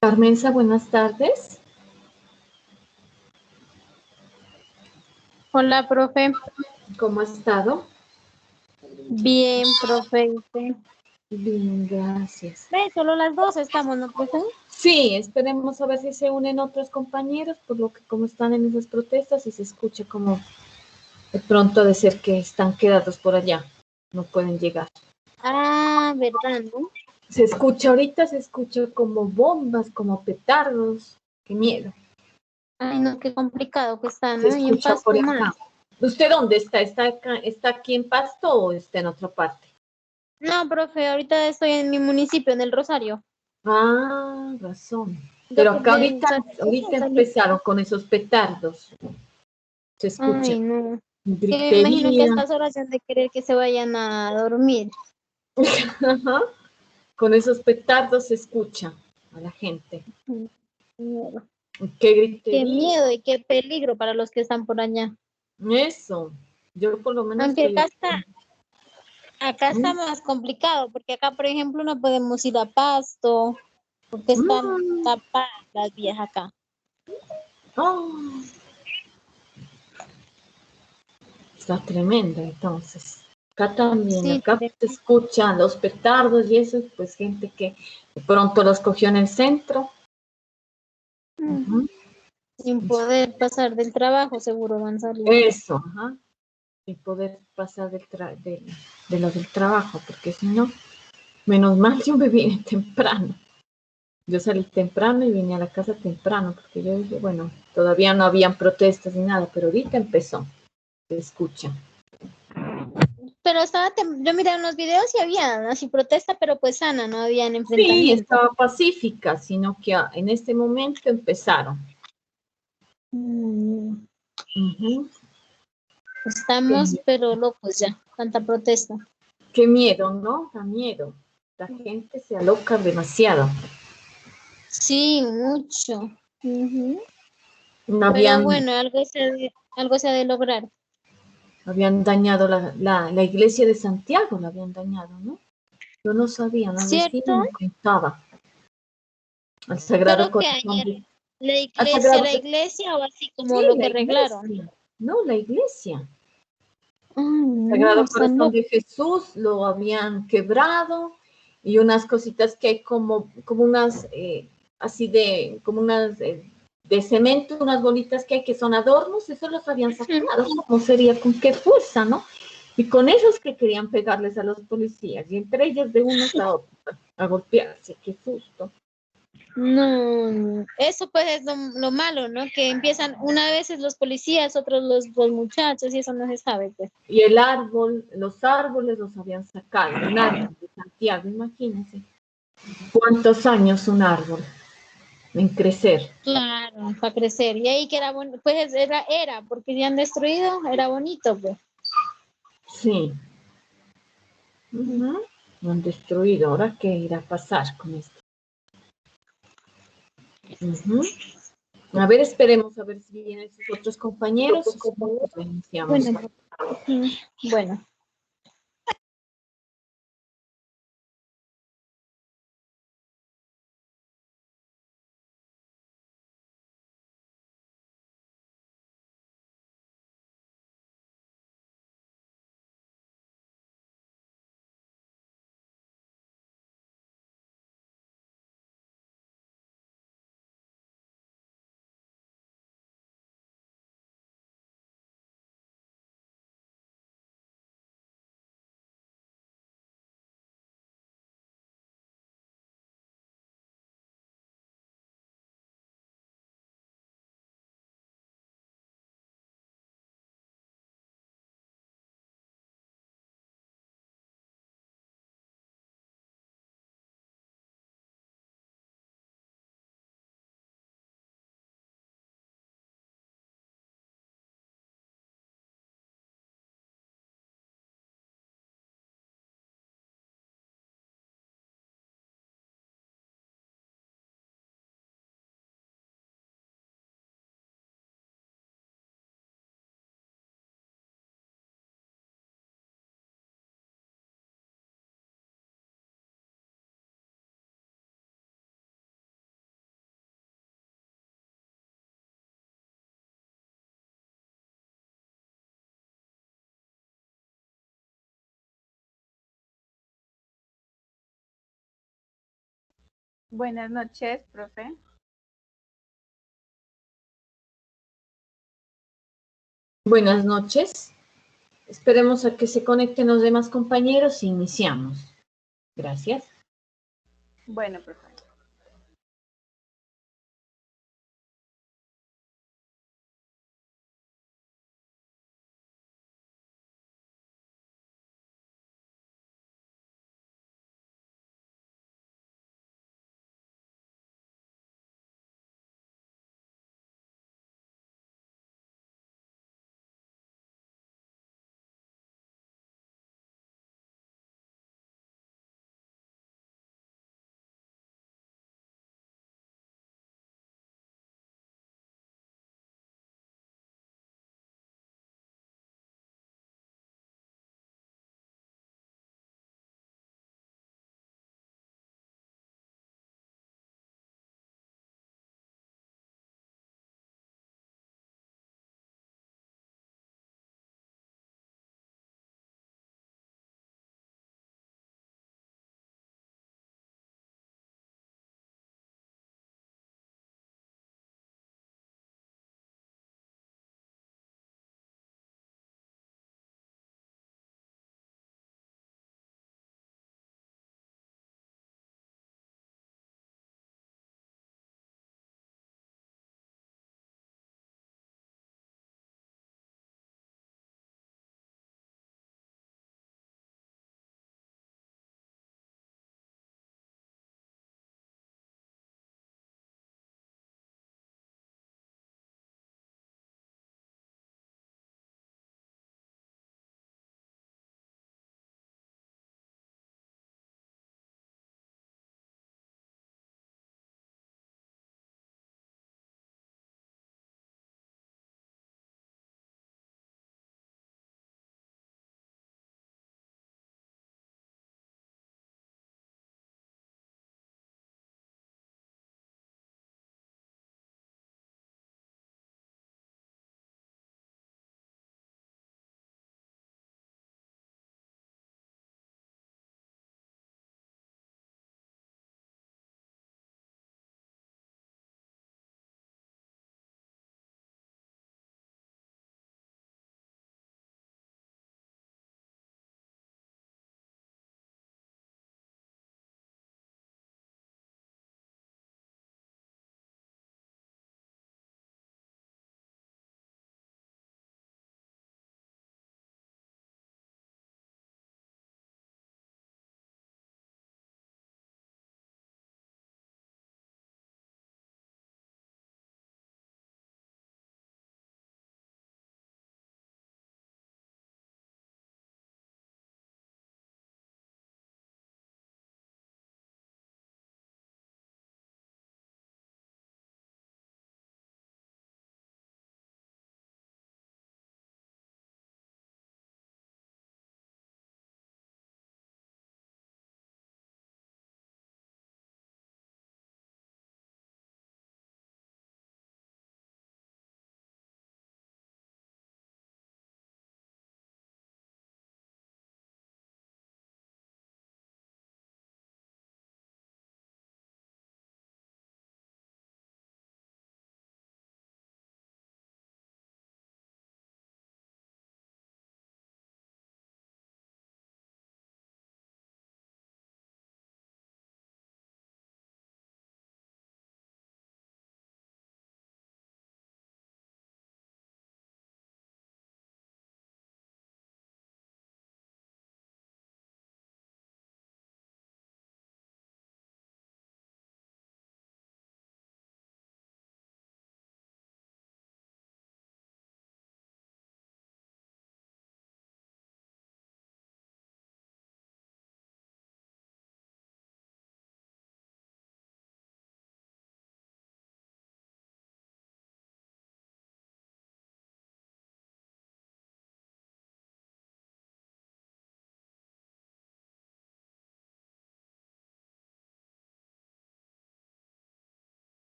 Carmenza, buenas tardes. Hola, profe. ¿Cómo ha estado? Bien, profe. Bien, gracias. Ve, solo las dos estamos, ¿no, profe? Sí, esperemos a ver si se unen otros compañeros, por lo que como están en esas protestas y se escucha como de pronto de ser que están quedados por allá, no pueden llegar. Ah, ¿verdad, no? Se escucha ahorita, se escucha como bombas, como petardos. Qué miedo. Ay, no, qué complicado que está, Se ¿no? Y en escucha por Pasto acá. más. ¿Usted dónde está? ¿Está aquí en Pasto o está en otra parte? No, profe, ahorita estoy en mi municipio, en el Rosario. Ah, razón. Yo Pero que acá de ahorita salí. empezaron con esos petardos. Se escucha Ay, no. Que me imagino que a gritería. estas horas han de querer que se vayan a dormir. Ajá. Con esos petardos se escucha a la gente. Miedo. Qué Qué gritería. miedo y qué peligro para los que están por allá. Eso. Yo por lo menos Aunque estoy acá aquí. acá está más complicado, porque acá, por ejemplo, no podemos ir a Pasto, porque están Mm. tapadas las vías acá. Oh, está tremendo entonces. Acá también, Sí, acá se escuchan los petardos y eso, pues gente que de pronto los cogió en el centro. Ujú. sin poder pasar del trabajo, seguro van saliendo. Eso, ajá. Y poder pasar de lo del trabajo, porque si no. Menos mal yo me vine temprano. Yo salí temprano y vine a la casa temprano, porque yo dije, bueno, todavía no habían protestas ni nada, pero ahorita empezó. Se escucha. Pero yo miré unos videos y había así protesta, pero pues sana, no habían Sí, enfrentamiento. estaba pacífica, sino que en este momento empezaron. Ujú. Estamos, pero locos ya, tanta protesta. Qué miedo, ¿no? Da miedo. La gente se aloca demasiado. Sí, mucho. No Pero habían, bueno, algo se ha de lograr. habían dañado la iglesia de Santiago, la habían dañado, ¿no? Yo no sabía, una vecina ¿Cierto? me contaba. Al Sagrado Solo que Corazón ayer de... Al Sagrado, la iglesia o así como sí, lo la que arreglaron. iglesia. No, la iglesia. Ay, no, Sagrado están Corazón locos. de Jesús lo habían quebrado y unas cositas que hay como unas, así de, como unas de cemento, unas bolitas que hay que son adornos, eso los habían sacado. ¿Cómo sería? ¿Con qué fuerza, no? Y con esos que querían pegarles a los policías y entre ellos de unos a otros a golpearse, qué susto. No, eso pues es lo malo, ¿no? Que empiezan una vez los policías, otros los muchachos y eso no se sabe, pues. Y el árbol, los árboles los habían sacado, un árbol de Santiago, imagínense. ¿Cuántos años un árbol en crecer? Claro, para crecer. Y ahí que era bueno, pues porque ya han destruido, era bonito, pues. Sí. Ujú. Lo han destruido. Ahora, ¿qué irá a pasar con esto? Ujú. A ver, esperemos a ver si vienen sus otros compañeros. Si no, pues iniciamos. Bueno, bueno. Buenas noches, profe. Buenas noches. Esperemos a que se conecten los demás compañeros y iniciamos. Gracias. Bueno, profe.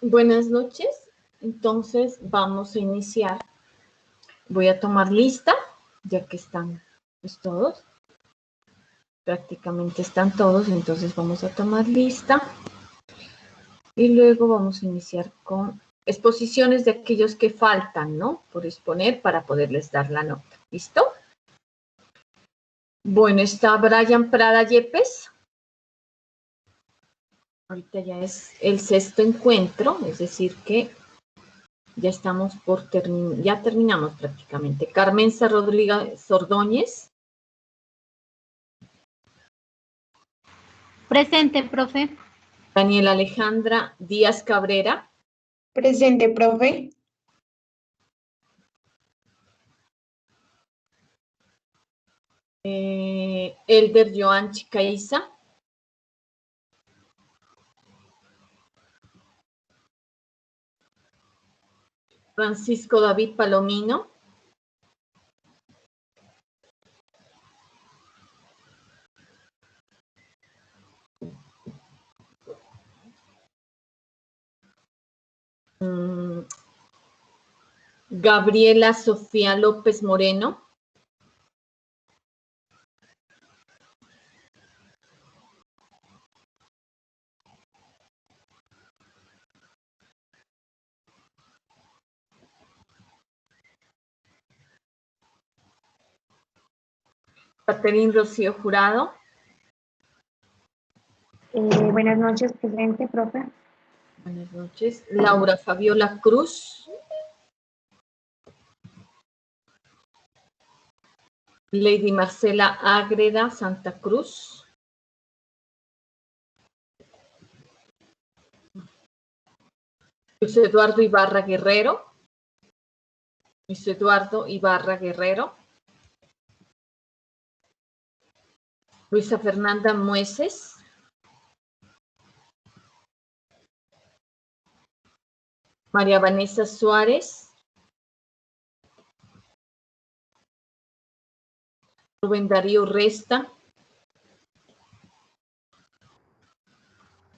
Buenas noches. Entonces vamos a iniciar. Voy a tomar lista, ya que están pues, todos. Prácticamente están todos, entonces vamos a tomar lista. Y luego vamos a iniciar con exposiciones de aquellos que faltan, ¿no? Por exponer para poderles dar la nota. ¿Listo? Bueno, está Brian Prada Yepes. Ahorita ya es el sexto encuentro, es decir que ya estamos por terminar, ya terminamos prácticamente. Carmenza Rodríguez Ordóñez. Presente, profe. Daniela Alejandra Díaz Cabrera. Presente, profe. Elder Joan Chicaiza. Francisco David Palomino. Gabriela Sofía López Moreno. Caterín Rocío Jurado. Buenas noches, presente, profe. Buenas noches. Laura Fabiola Cruz. Lady Marcela Ágreda Santa Cruz. Luis Eduardo Ibarra Guerrero. Luis Eduardo Ibarra Guerrero. Luisa Fernanda Mueces. María Vanessa Suárez. Rubén Darío Resta.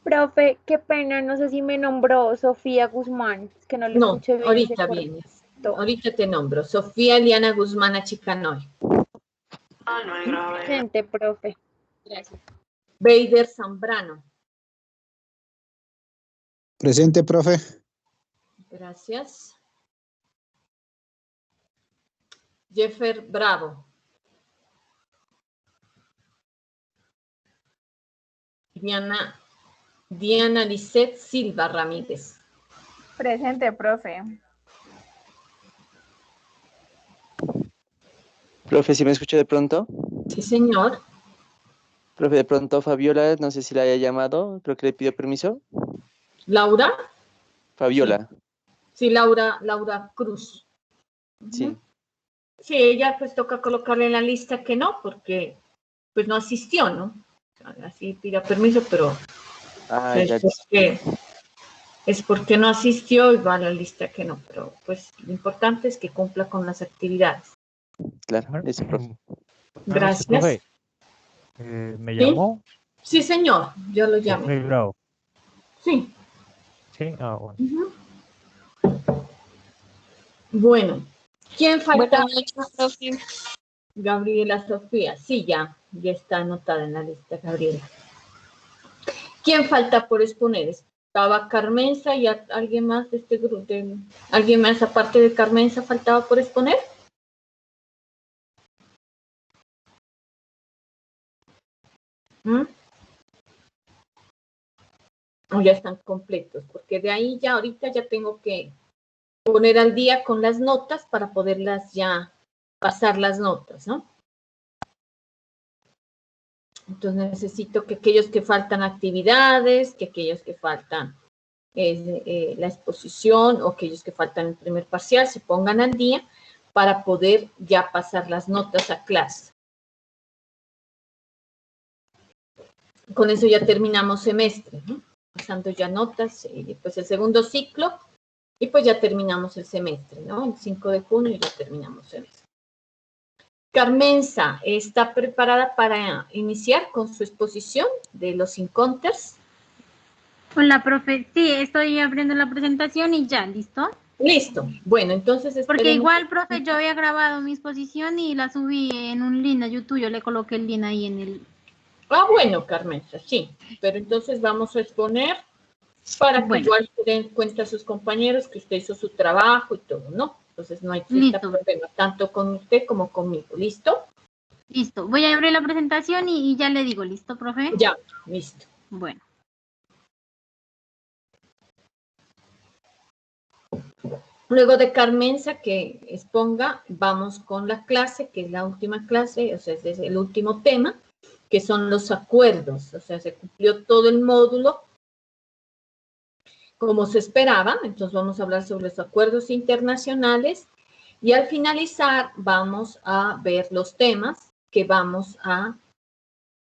Profe, qué pena, no sé si me nombró Sofía Guzmán, es que no le No, escuché bien. ahorita vienes. Ahorita te nombro. Sofía Eliana Guzmán Achicanoy. Presente, profe. Gracias. Beider Zambrano. Presente, profe. Gracias. Jeffer Bravo. Diana Lisset Silva Ramírez. Presente, profe. Profe, ¿sí me escucha de pronto? Sí, señor. Profe, de pronto Fabiola, no sé si la haya llamado, creo que le pidió permiso. ¿Laura? Fabiola. Sí, Laura Cruz. Sí. Sí, ella pues toca colocarle en la lista que no, porque pues no asistió, ¿no? Así pida permiso, pero Ah, es, ya. porque no asistió y va a la lista que no, pero pues lo importante es que cumpla con las actividades. Claro, eso, profe. Gracias. Profe, ¿me llamó? Sí, señor, yo lo llamé. Jeffrey Bravo. Sí. Sí, bueno. Bueno, ¿quién falta? Buenas noches, profe. Gabriela Sofía. Sí, ya está anotada en la lista, Gabriela. ¿Quién falta por exponer? Estaba Carmenza y alguien más de este grupo. ¿Alguien más aparte de Carmenza faltaba por exponer? O ya están completos, porque de ahí ya ahorita ya tengo que poner al día con las notas para poderlas ya pasar las notas, ¿no? Entonces necesito que aquellos que faltan actividades, que aquellos que faltan la exposición o aquellos que faltan el primer parcial se pongan al día para poder ya pasar las notas a clase. Con eso ya terminamos semestre, ¿no? Pasando ya notas, pues el segundo ciclo, y pues ya terminamos el semestre, ¿no? El 5 de junio ya terminamos semestre. Carmenza, ¿está preparada para iniciar con su exposición de los encounters? Hola, profe. Sí, estoy abriendo la presentación y ya, ¿listo? Listo. Bueno, entonces Porque esperemos. igual, profe, yo había grabado mi exposición y la subí en un link a YouTube. Yo le coloqué el link ahí en el... Ah, bueno, Carmenza, sí. Pero entonces vamos a exponer para que Bueno. igual se den cuenta a sus compañeros que usted hizo su trabajo y todo, ¿no? Entonces no existe Listo. problema, tanto con usted como conmigo. ¿Listo? Listo. Voy a abrir la presentación y ya le digo, ¿listo, profe? Ya, listo. Bueno. Luego de Carmenza que exponga, vamos con la clase, que es la última clase, o sea, ese es el último tema, que son los acuerdos. O sea, se cumplió todo el módulo como se esperaba. Entonces vamos a hablar sobre los acuerdos internacionales y al finalizar vamos a ver los temas que vamos a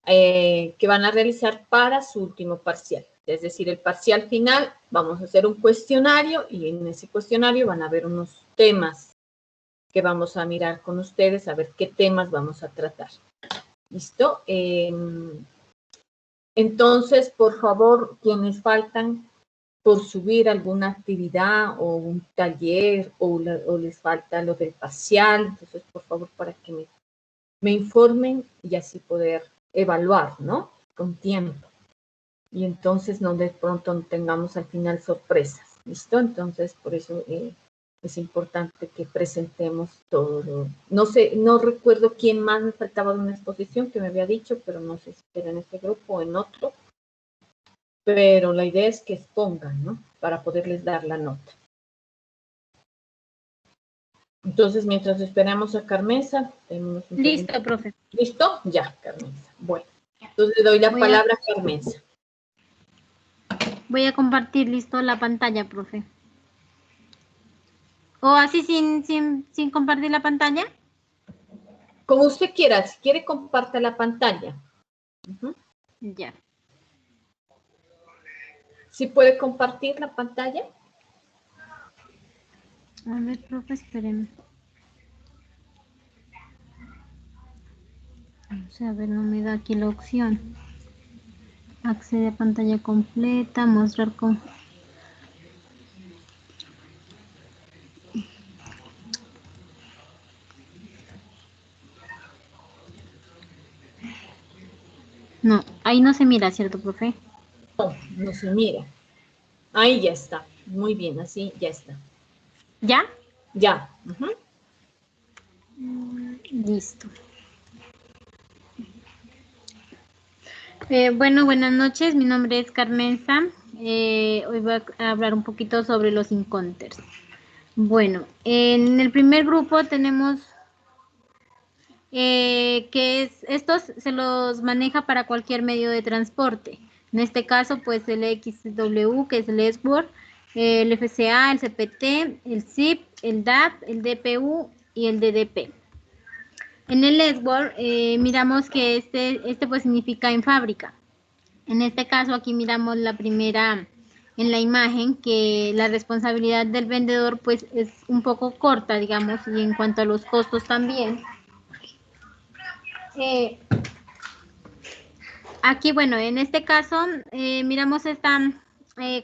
que van a realizar para su último parcial. Es decir, el parcial final, vamos a hacer un cuestionario y en ese cuestionario van a haber unos temas que vamos a mirar con ustedes, a ver qué temas vamos a tratar. ¿Listo? Entonces, por favor, quienes faltan por subir alguna actividad o un taller o les falta lo del parcial, entonces, por favor, para que me informen y así poder evaluar, ¿no? Con tiempo. Y entonces no de pronto tengamos al final sorpresas, ¿listo? Entonces, por eso es importante que presentemos todo. No sé, no recuerdo quién más me faltaba de una exposición que me había dicho, pero no sé si era en este grupo o en otro. Pero la idea es que expongan, ¿no? Para poderles dar la nota. Entonces, mientras esperamos a Carmenza, tenemos un Listo, segundo. profe. ¿Listo? Ya, Carmenza. Bueno, entonces le doy la palabra a Carmenza. Voy a compartir, listo, la pantalla, profe. ¿O así sin compartir la pantalla? Como usted quiera, si quiere comparta la pantalla. Ya. ¿Sí puede compartir la pantalla? A ver, profe, espérenme. O sea, a ver, no me da aquí la opción. Accede a pantalla completa, mostrar con... No, ahí no se mira, ¿cierto, profe? No, no se mira. Ahí ya está. Muy bien, así ya está. ¿Ya? Ya. Listo. Bueno, buenas noches. Mi nombre es Carmenza. Hoy voy a hablar un poquito sobre los encounters. Bueno, en el primer grupo tenemos estos se los maneja para cualquier medio de transporte. En este caso, pues el XW, que es el SWORD, el FCA, el CPT, el ZIP, el DAP, el DPU y el DDP. En el SWORD miramos que este pues significa en fábrica. En este caso aquí miramos la primera en la imagen que la responsabilidad del vendedor pues es un poco corta, digamos, y en cuanto a los costos también. Aquí, bueno, en este caso miramos esta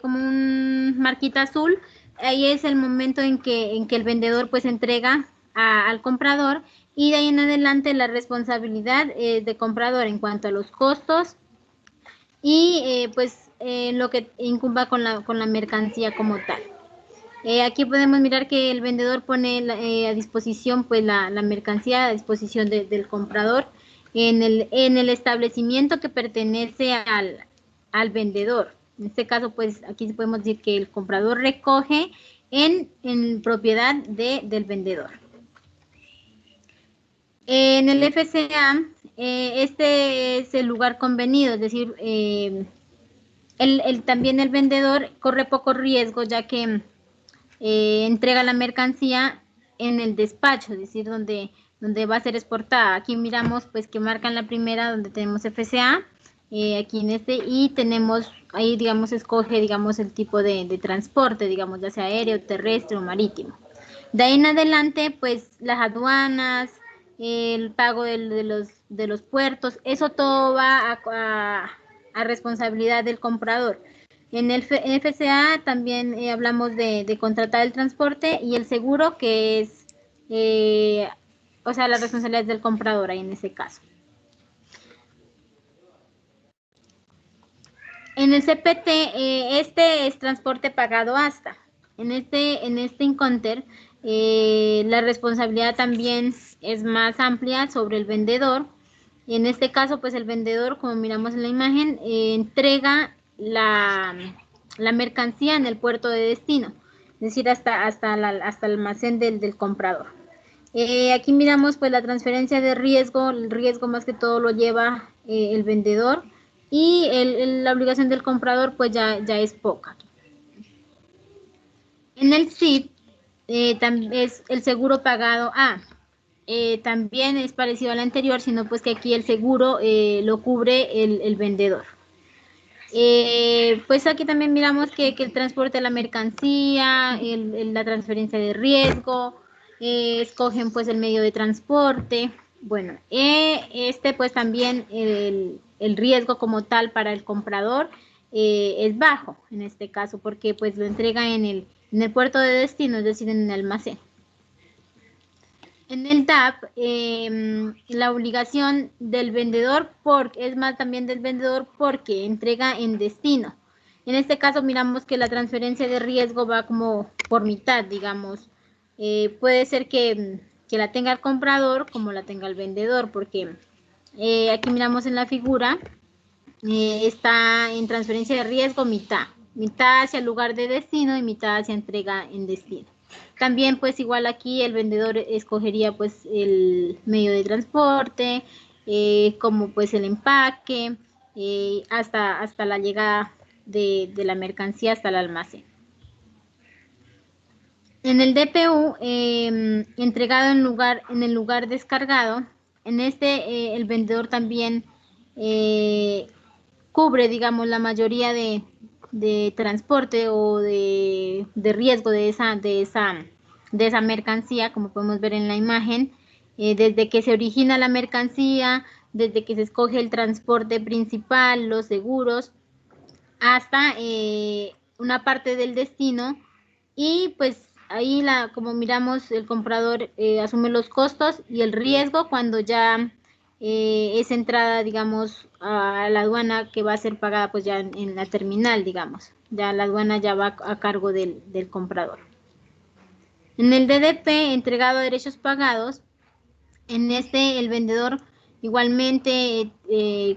como un marquita azul. Ahí es el momento en que el vendedor pues entrega al comprador y de ahí en adelante la responsabilidad de comprador en cuanto a los costos y pues lo que incumba con la mercancía como tal. Aquí podemos mirar que el vendedor pone a disposición pues la mercancía a disposición del comprador en el establecimiento que pertenece al vendedor. En este caso pues aquí podemos decir que el comprador recoge en propiedad del vendedor. En el FCA este es el lugar convenido, es decir, también el vendedor corre poco riesgo ya que entrega la mercancía en el despacho, es decir, donde va a ser exportada. Aquí miramos pues que marcan la primera donde tenemos FCA, aquí en y tenemos, ahí digamos escoge digamos el tipo de transporte, digamos ya sea aéreo, terrestre o marítimo. De ahí en adelante pues las aduanas, el pago de los puertos, eso todo va a responsabilidad del comprador. En el FCA también hablamos de contratar el transporte y el seguro, que es, o sea, la responsabilidad del comprador ahí en ese caso. En el CPT, este es transporte pagado hasta. En este Encounter, la responsabilidad también es más amplia sobre el vendedor. En este caso, pues el vendedor, como miramos en la imagen, entrega la mercancía en el puerto de destino, es decir, hasta el almacén del comprador. Aquí miramos pues la transferencia de riesgo. El riesgo más que todo lo lleva el vendedor, y la obligación del comprador pues ya es poca. En el SIP también es el seguro pagado A. También es parecido al anterior, sino pues que aquí el seguro lo cubre el vendedor. Pues aquí también miramos que el transporte de la mercancía, la transferencia de riesgo, escogen pues el medio de transporte. Bueno, pues también el riesgo como tal para el comprador es bajo en este caso, porque pues lo entrega en el puerto de destino, es decir, en el almacén. En el DAP, la obligación del vendedor es más también del vendedor porque entrega en destino. En este caso miramos que la transferencia de riesgo va como por mitad, digamos. Puede ser que la tenga el comprador como la tenga el vendedor, porque aquí miramos en la figura, está en transferencia de riesgo mitad hacia el lugar de destino y mitad hacia entrega en destino. También pues igual aquí el vendedor escogería pues el medio de transporte, como pues el empaque, hasta la llegada de la mercancía hasta el almacén. En el DPU, entregado en el lugar descargado, en el vendedor también cubre, digamos, la mayoría de transporte o de riesgo de esa mercancía, como podemos ver en la imagen, desde que se origina la mercancía, desde que se escoge el transporte principal, los seguros, hasta una parte del destino, y pues ahí como miramos, el comprador asume los costos y el riesgo cuando ya es entrada, digamos, a la aduana, que va a ser pagada pues ya en la terminal, digamos. Ya la aduana ya va a cargo del comprador. En el DDP, entregado a derechos pagados, en el vendedor igualmente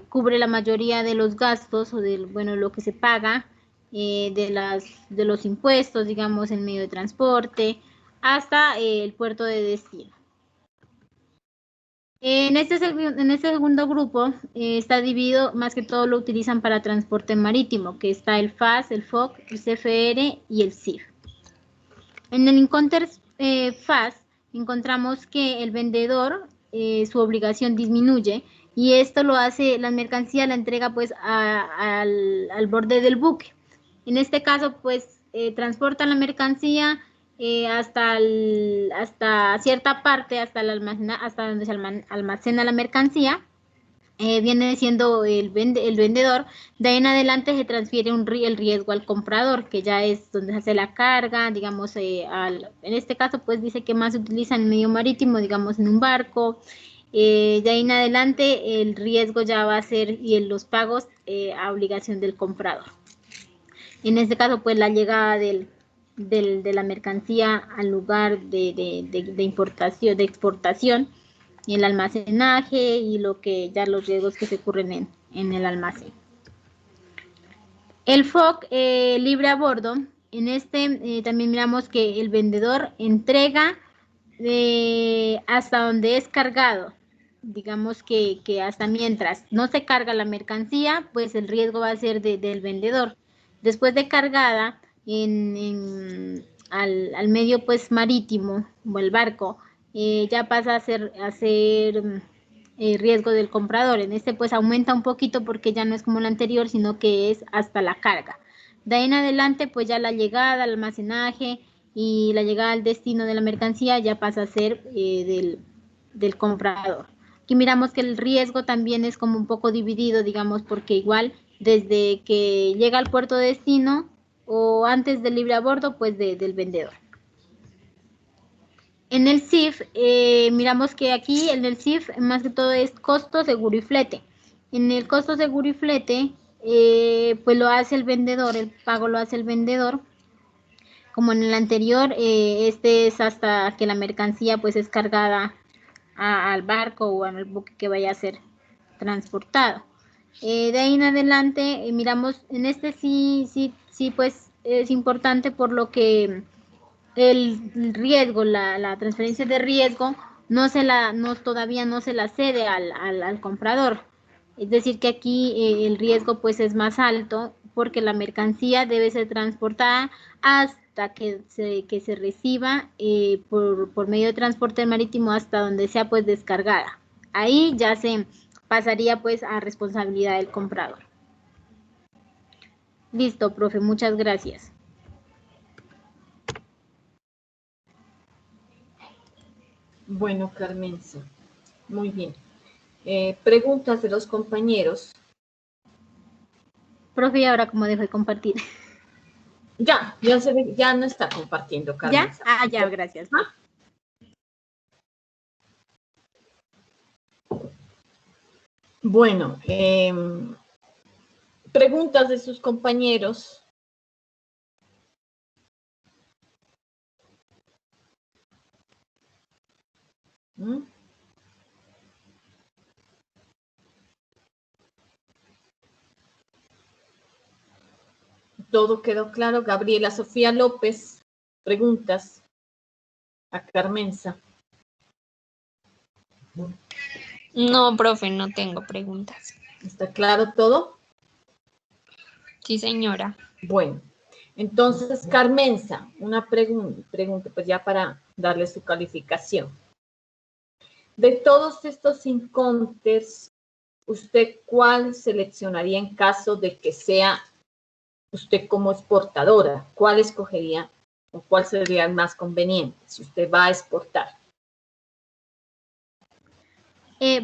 cubre la mayoría de los gastos o lo que se paga, de los impuestos, digamos, en medio de transporte, hasta el puerto de destino. En este segundo grupo está dividido, más que todo lo utilizan para transporte marítimo, que está el FAS, el FOC, el CFR y el CIF. En el Encounter FAS encontramos que el vendedor, su obligación disminuye, y esto lo hace, la mercancía la entrega pues al borde del buque. En este caso pues transportan la mercancía hasta cierta parte, hasta donde se almacena la mercancía, viene siendo el vendedor. De ahí en adelante se transfiere el riesgo al comprador, que ya es donde se hace la carga, digamos, en este caso pues dice que más se utiliza en el medio marítimo, digamos en un barco. De ahí en adelante el riesgo ya va a ser, y los pagos a obligación del comprador. En este caso pues la llegada de la mercancía al lugar de importación, de exportación, y el almacenaje y los riesgos que se ocurren en el almacén. El FOC libre a bordo, en también miramos que el vendedor entrega hasta donde es cargado. Digamos que hasta mientras no se carga la mercancía, pues el riesgo va a ser del vendedor. Después de cargada al medio pues marítimo o el barco, ya pasa a ser riesgo del comprador. En pues aumenta un poquito porque ya no es como el anterior, sino que es hasta la carga. De ahí en adelante pues ya la llegada, el almacenaje y la llegada al destino de la mercancía ya pasa a ser del comprador. Aquí miramos que el riesgo también es como un poco dividido, digamos, porque igual desde que llega al puerto de destino o antes del libre a bordo, pues del vendedor. En el CIF, miramos que aquí en el CIF más que todo es costo, seguro y flete. En el costo, seguro y flete, pues lo hace el vendedor, el pago lo hace el vendedor. Como en el anterior, este es hasta que la mercancía pues es cargada al barco o al buque que vaya a ser transportado. De ahí en adelante, miramos, en este sí, pues es importante por lo que el riesgo, la transferencia de riesgo, todavía no se la cede al comprador. Es decir, que aquí el riesgo pues es más alto porque la mercancía debe ser transportada hasta que se reciba por medio de transporte marítimo hasta donde sea pues descargada. Ahí ya se pasaría pues a responsabilidad del comprador. Listo, profe, muchas gracias. Bueno, Carmenza, muy bien. Preguntas de los compañeros. Profe, ¿y ahora cómo dejo de compartir? Ya no está compartiendo, Carmenza. ¿Ya? Ah, ya, gracias. ¿Ah? Bueno, preguntas de sus compañeros. ¿Mm? Todo quedó claro. Gabriela Sofía López, preguntas a Carmenza. No, profe, no tengo preguntas. ¿Está claro todo? Sí, señora. Bueno, entonces, Carmenza, una pregunta, pues ya para darle su calificación. De todos estos encounters, ¿usted cuál seleccionaría en caso de que sea usted como exportadora? ¿Cuál escogería o cuál sería el más conveniente si usted va a exportar?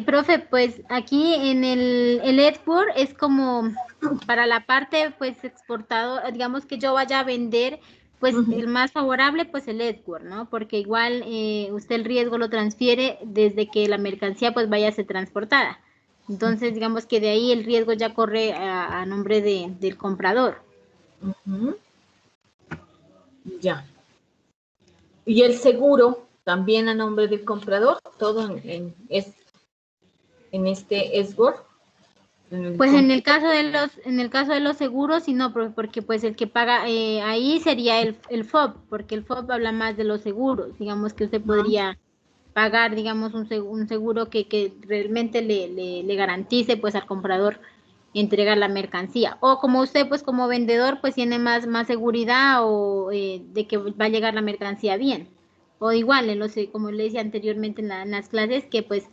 Profe, pues aquí en el export es como para la parte pues exportador, digamos que yo vaya a vender, pues el más favorable pues el export, ¿no? Porque igual usted el riesgo lo transfiere desde que la mercancía pues vaya a ser transportada. Entonces digamos que de ahí el riesgo ya corre a nombre del comprador. Ya. ¿Y el seguro también a nombre del comprador? Todo en este export. Pues en el caso de los seguros, sí, no, porque pues el que paga ahí sería el FOB, porque el FOB habla más de los seguros, digamos que usted podría pagar, digamos, un seguro que realmente le garantice pues al comprador entregar la mercancía, o como usted pues como vendedor pues tiene más seguridad o de que va a llegar la mercancía bien, o igual, como le decía anteriormente en las clases, que pues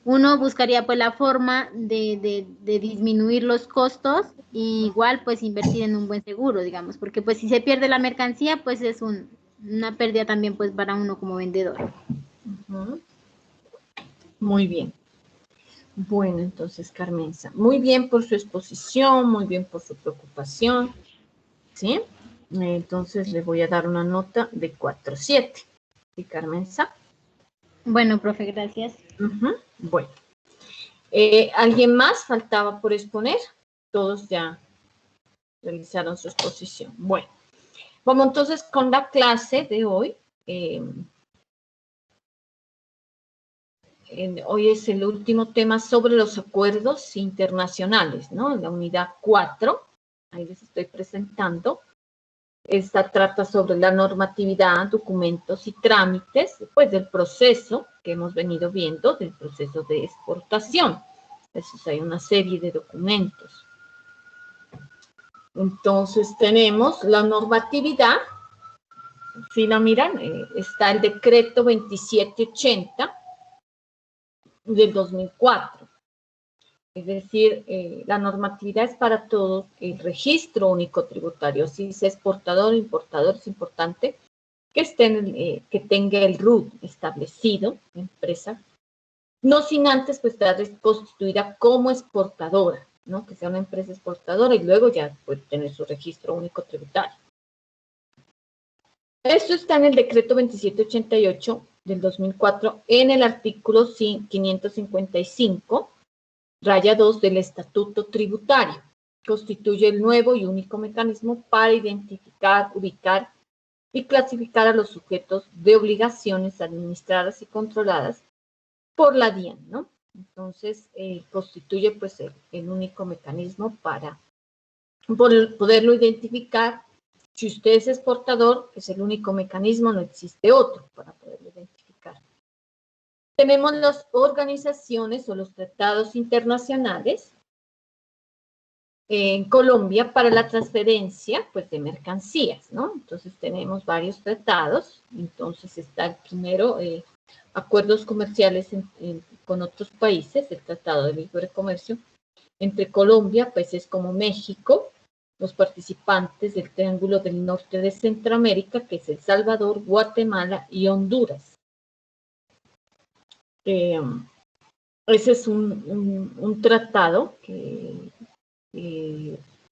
uno buscaría pues la forma de disminuir los costos y igual pues invertir en un buen seguro, digamos, porque pues si se pierde la mercancía pues es una pérdida también pues para uno como vendedor. Muy bien. Bueno, entonces, Carmenza, muy bien por su exposición, muy bien por su preocupación, ¿sí? Entonces, le voy a dar una nota de 4.7, ¿sí, Carmenza? Bueno, profe, gracias. Bueno. ¿Alguien más faltaba por exponer? Todos ya realizaron su exposición. Bueno, vamos entonces con la clase de hoy. Hoy es el último tema sobre los acuerdos internacionales, ¿no? En la unidad 4, ahí les estoy presentando. Esta trata sobre la normatividad, documentos y trámites, pues del proceso que hemos venido viendo, del proceso de exportación. Entonces hay una serie de documentos. Entonces tenemos la normatividad, si la miran, está el decreto 2780, del 2004. Es decir, la normatividad es para todos, el registro único tributario, si es exportador o importador, es importante que tenga el RUT establecido, empresa no sin antes pues estar constituida como exportadora, ¿no? Que sea una empresa exportadora y luego ya puede tener su registro único tributario. Esto está en el decreto 2788 del 2004 en el artículo 555, raya 2 del Estatuto Tributario. Constituye el nuevo y único mecanismo para identificar, ubicar y clasificar a los sujetos de obligaciones administradas y controladas por la DIAN, ¿no? Entonces, constituye pues el único mecanismo para poderlo identificar. Si usted es exportador, es el único mecanismo, no existe otro para poderlo identificar. Tenemos las organizaciones o los tratados internacionales en Colombia para la transferencia pues, de mercancías, ¿no? Entonces tenemos varios tratados. Entonces está el primero, acuerdos comerciales con otros países, el Tratado de Libre Comercio entre Colombia, países como México, los participantes del Triángulo del Norte de Centroamérica, que es El Salvador, Guatemala y Honduras. Ese es un tratado que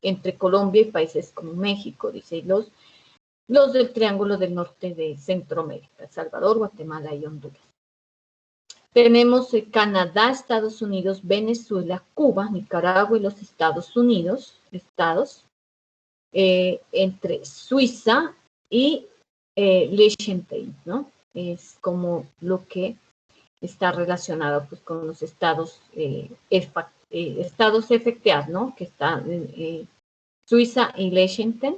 entre Colombia y países como México, dice, los del Triángulo del Norte de Centroamérica, El Salvador, Guatemala y Honduras. Tenemos Canadá, Estados Unidos, Venezuela, Cuba, Nicaragua y los Estados Unidos, entre Suiza y Liechtenstein, ¿no? Es como lo que está relacionado pues, con los estados FTA, ¿no? Que están Suiza y Liechtenstein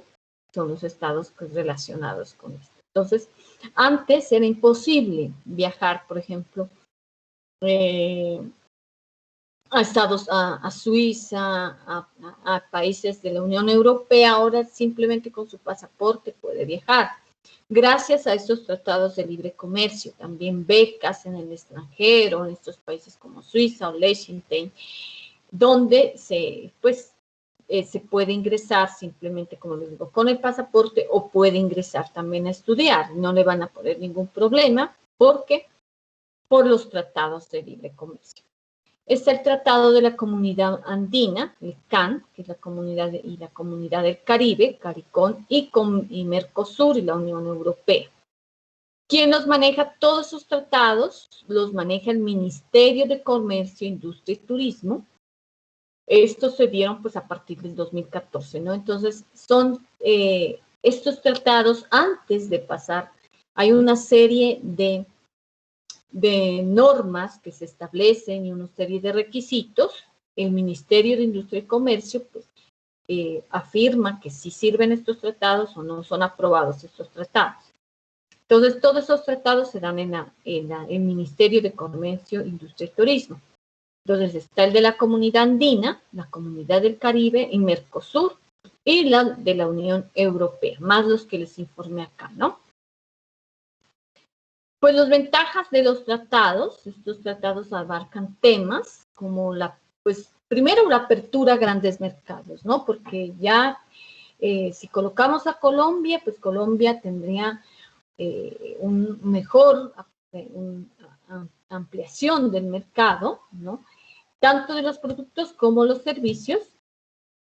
son los estados pues, relacionados con esto. Entonces, antes era imposible viajar, por ejemplo, a Suiza, a países de la Unión Europea. Ahora simplemente con su pasaporte puede viajar. Gracias a estos tratados de libre comercio, también becas en el extranjero, en estos países como Suiza o Liechtenstein, donde se puede ingresar simplemente, como les digo, con el pasaporte o puede ingresar también a estudiar. No le van a poner ningún problema porque por los tratados de libre comercio. Está el Tratado de la Comunidad Andina, el CAN, que es la comunidad del Caribe, CARICOM, y Mercosur y la Unión Europea. ¿Quién los maneja? Todos esos tratados los maneja el Ministerio de Comercio, Industria y Turismo. Estos se dieron pues a partir del 2014, ¿no? Entonces son estos tratados antes de pasar, hay una serie de normas que se establecen y una serie de requisitos. El Ministerio de Industria y Comercio pues, afirma que sí sirven estos tratados o no son aprobados estos tratados. Entonces, todos esos tratados se dan en el Ministerio de Comercio, Industria y Turismo. Entonces, está el de la Comunidad Andina, la Comunidad del Caribe y Mercosur y la de la Unión Europea, más los que les informé acá, ¿no? Pues las ventajas de los tratados, estos tratados abarcan temas como primero la apertura a grandes mercados, ¿no? Porque ya si colocamos a Colombia, pues Colombia tendría una ampliación del mercado, ¿no? Tanto de los productos como los servicios,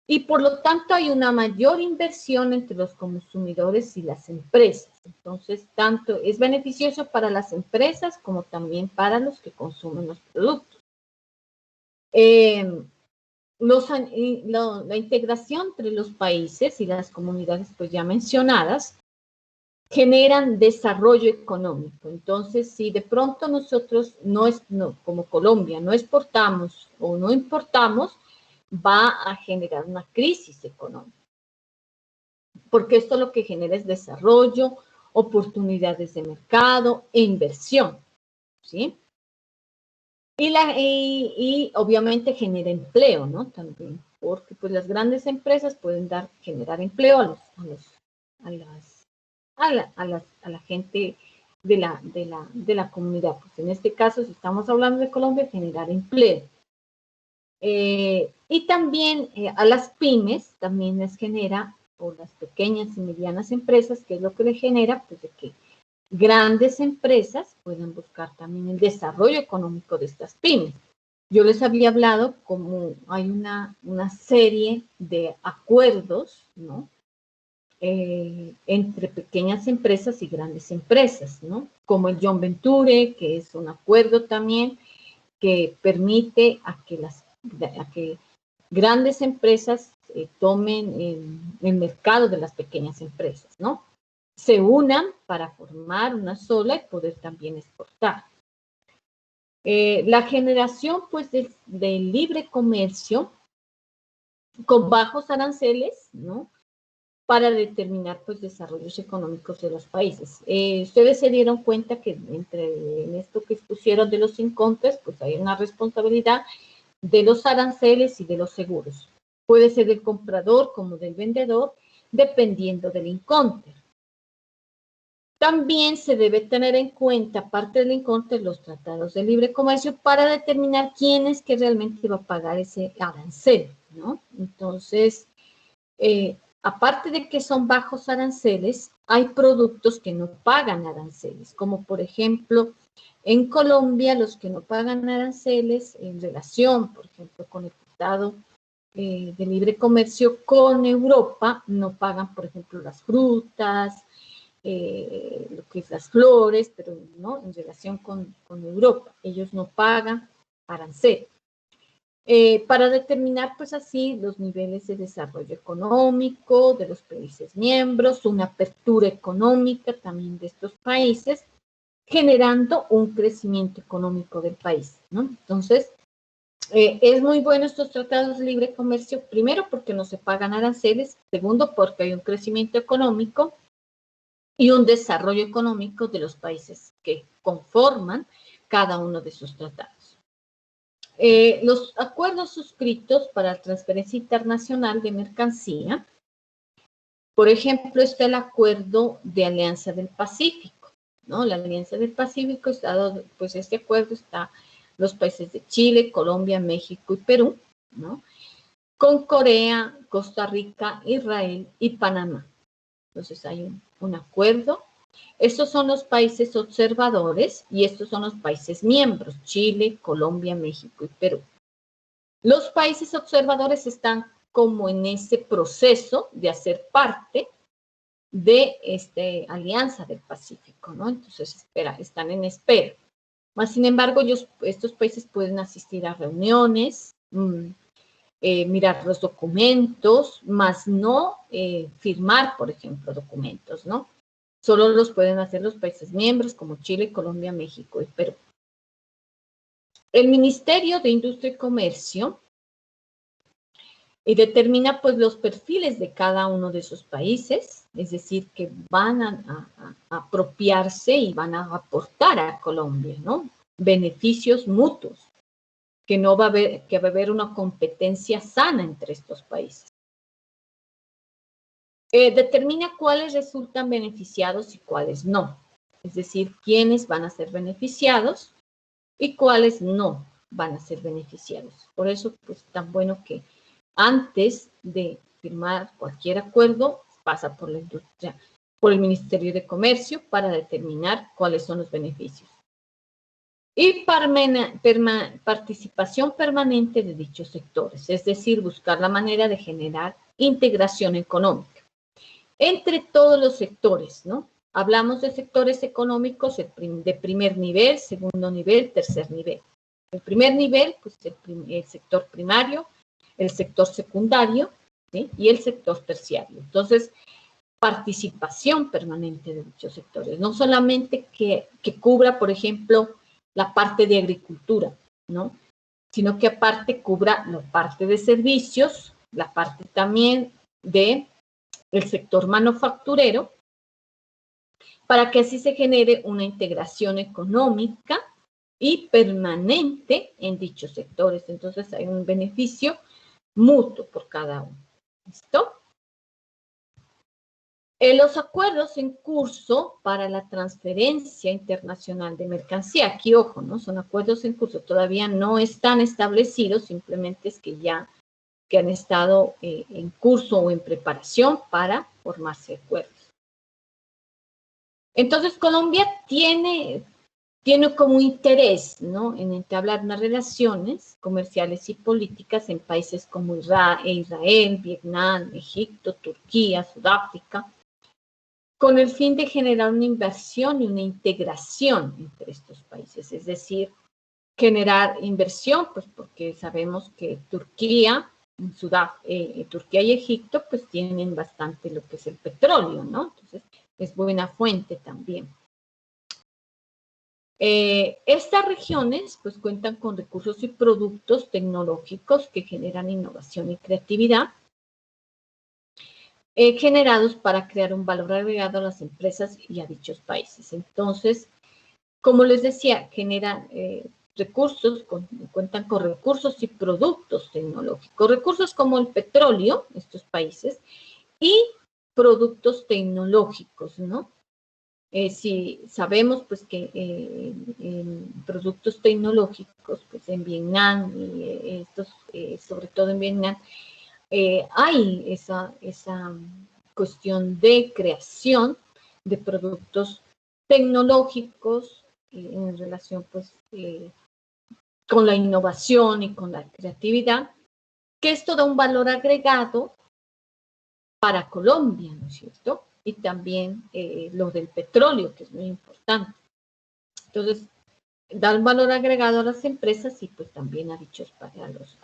y por lo tanto hay una mayor inversión entre los consumidores y las empresas. Entonces, tanto es beneficioso para las empresas como también para los que consumen los productos. La integración entre los países y las comunidades, pues ya mencionadas, generan desarrollo económico. Entonces, si de pronto nosotros como Colombia no exportamos o no importamos, va a generar una crisis económica. Porque esto lo que genera es desarrollo, oportunidades de mercado e inversión, ¿sí? Y obviamente genera empleo, ¿no? También, porque pues las grandes empresas pueden generar empleo a la gente de la comunidad. Pues en este caso, si estamos hablando de Colombia, generar empleo. Y también a las pymes también les genera, o las pequeñas y medianas empresas, que es lo que les genera, pues de que grandes empresas puedan buscar también el desarrollo económico de estas pymes. Yo les había hablado como hay una serie de acuerdos, ¿no? Entre pequeñas empresas y grandes empresas, ¿no? Como el Joint Venture, que es un acuerdo también que permite a que grandes empresas tomen el mercado de las pequeñas empresas, ¿no? Se unan para formar una sola y poder también exportar. La generación, pues, del libre comercio con bajos aranceles, ¿no? Para determinar, pues, desarrollos económicos de los países. Ustedes se dieron cuenta que en esto que expusieron de los incontres, pues, hay una responsabilidad de los aranceles y de los seguros. Puede ser del comprador como del vendedor, dependiendo del incontre. También se debe tener en cuenta, aparte del incontre, los tratados de libre comercio para determinar quién es que realmente va a pagar ese arancel, ¿no? Entonces, aparte de que son bajos aranceles, hay productos que no pagan aranceles, como por ejemplo, en Colombia, los que no pagan aranceles en relación, por ejemplo, con el tratado de libre comercio con Europa, no pagan, por ejemplo, las frutas, lo que es las flores, pero no en relación con Europa. Ellos no pagan arancel. Para determinar, pues así, los niveles de desarrollo económico de los países miembros, una apertura económica también de estos países, generando un crecimiento económico del país, ¿no? Entonces, es muy bueno estos tratados de libre comercio, primero porque no se pagan aranceles, segundo porque hay un crecimiento económico y un desarrollo económico de los países que conforman cada uno de sus tratados. Los acuerdos suscritos para la transferencia internacional de mercancía, por ejemplo, está el Acuerdo de Alianza del Pacífico, ¿no? La Alianza del Pacífico, pues este acuerdo está los países de Chile, Colombia, México y Perú, ¿no? Con Corea, Costa Rica, Israel y Panamá. Entonces hay un acuerdo. Estos son los países observadores y estos son los países miembros, Chile, Colombia, México y Perú. Los países observadores están como en ese proceso de hacer parte de esta Alianza del Pacífico, ¿no? Entonces están en espera. Mas, sin embargo, estos países pueden asistir a reuniones, mirar los documentos, más no firmar, por ejemplo, documentos, ¿no? Solo los pueden hacer los países miembros como Chile, Colombia, México y Perú. El Ministerio de Industria y Comercio determina pues los perfiles de cada uno de esos países, es decir, que van a apropiarse y van a aportar a Colombia, ¿no? Beneficios mutuos, que no va a haber una competencia sana entre estos países. Determina cuáles resultan beneficiados y cuáles no. Es decir, quiénes van a ser beneficiados y cuáles no van a ser beneficiados. Por eso, pues, tan bueno que antes de firmar cualquier acuerdo, pasa por la industria, por el Ministerio de Comercio para determinar cuáles son los beneficios. Y participación permanente de dichos sectores, es decir, buscar la manera de generar integración económica entre todos los sectores, ¿no? Hablamos de sectores económicos de primer nivel, segundo nivel, tercer nivel. El primer nivel, pues el sector primario, el sector secundario, ¿sí? Y el sector terciario. Entonces, participación permanente de dichos sectores, no solamente que cubra, por ejemplo, la parte de agricultura, ¿no? Sino que aparte cubra la parte de servicios, la parte también de el sector manufacturero, para que así se genere una integración económica y permanente en dichos sectores. Entonces hay un beneficio mutuo por cada uno. ¿Listo? Los acuerdos en curso para la transferencia internacional de mercancía, aquí ojo, ¿no? Son acuerdos en curso, todavía no están establecidos, simplemente es que han estado en curso o en preparación para formarse acuerdos. Entonces, Colombia tiene como interés, ¿no?, en entablar unas relaciones comerciales y políticas en países como Israel, Vietnam, Egipto, Turquía, Sudáfrica, con el fin de generar una inversión y una integración entre estos países, es decir, generar inversión, pues porque sabemos que Turquía y Egipto pues tienen bastante lo que es el petróleo, ¿no? Entonces es buena fuente también. Estas regiones pues cuentan con recursos y productos tecnológicos que generan innovación y creatividad, generados para crear un valor agregado a las empresas y a dichos países. Entonces, como les decía, generan cuentan con recursos y productos tecnológicos, recursos como el petróleo, estos países, y productos tecnológicos, ¿no? Si sabemos pues que en productos tecnológicos, pues en Vietnam, y sobre todo en Vietnam, hay esa cuestión de creación de productos tecnológicos en relación pues con la innovación y con la creatividad, que esto da un valor agregado para Colombia, ¿no es cierto? Y también lo del petróleo, que es muy importante. Entonces, da un valor agregado a las empresas y pues también a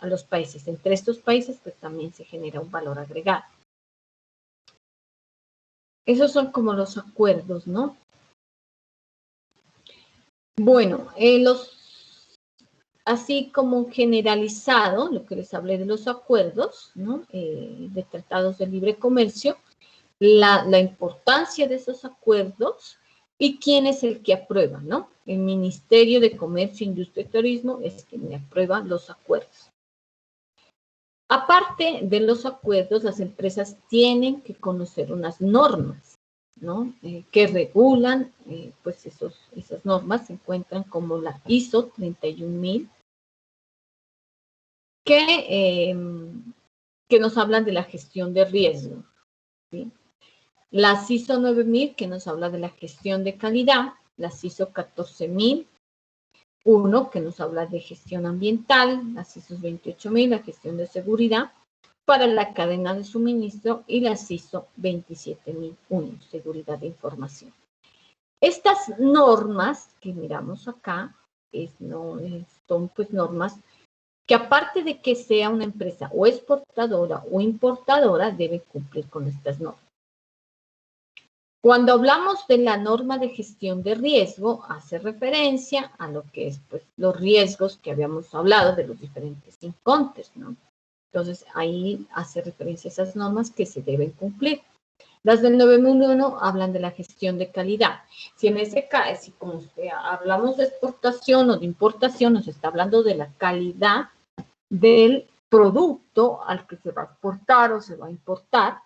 los países. Entre estos países pues también se genera un valor agregado. Esos son como los acuerdos, ¿no? Bueno, así como generalizado, lo que les hablé de los acuerdos, ¿no?, de tratados de libre comercio, la importancia de esos acuerdos y quién es el que aprueba, ¿no? El Ministerio de Comercio, Industria y Turismo es quien aprueba los acuerdos. Aparte de los acuerdos, las empresas tienen que conocer unas normas, ¿no?, que regulan, pues esas normas se encuentran como la ISO 31000, que nos hablan de la gestión de riesgo, ¿sí? Las ISO 9000, que nos habla de la gestión de calidad, las ISO 14001, que nos habla de gestión ambiental, las ISO 28000, la gestión de seguridad para la cadena de suministro, y las ISO 27001, seguridad de información. Estas normas que miramos acá son pues normas que, aparte de que sea una empresa o exportadora o importadora, debe cumplir con estas normas. Cuando hablamos de la norma de gestión de riesgo, hace referencia a lo que es pues los riesgos que habíamos hablado de los diferentes encounters, ¿no? Entonces ahí hace referencia a esas normas que se deben cumplir. Las del 9001 hablan de la gestión de calidad. Si en ese caso, si como hablamos de exportación o de importación, nos está hablando de la calidad del producto al que se va a exportar o se va a importar,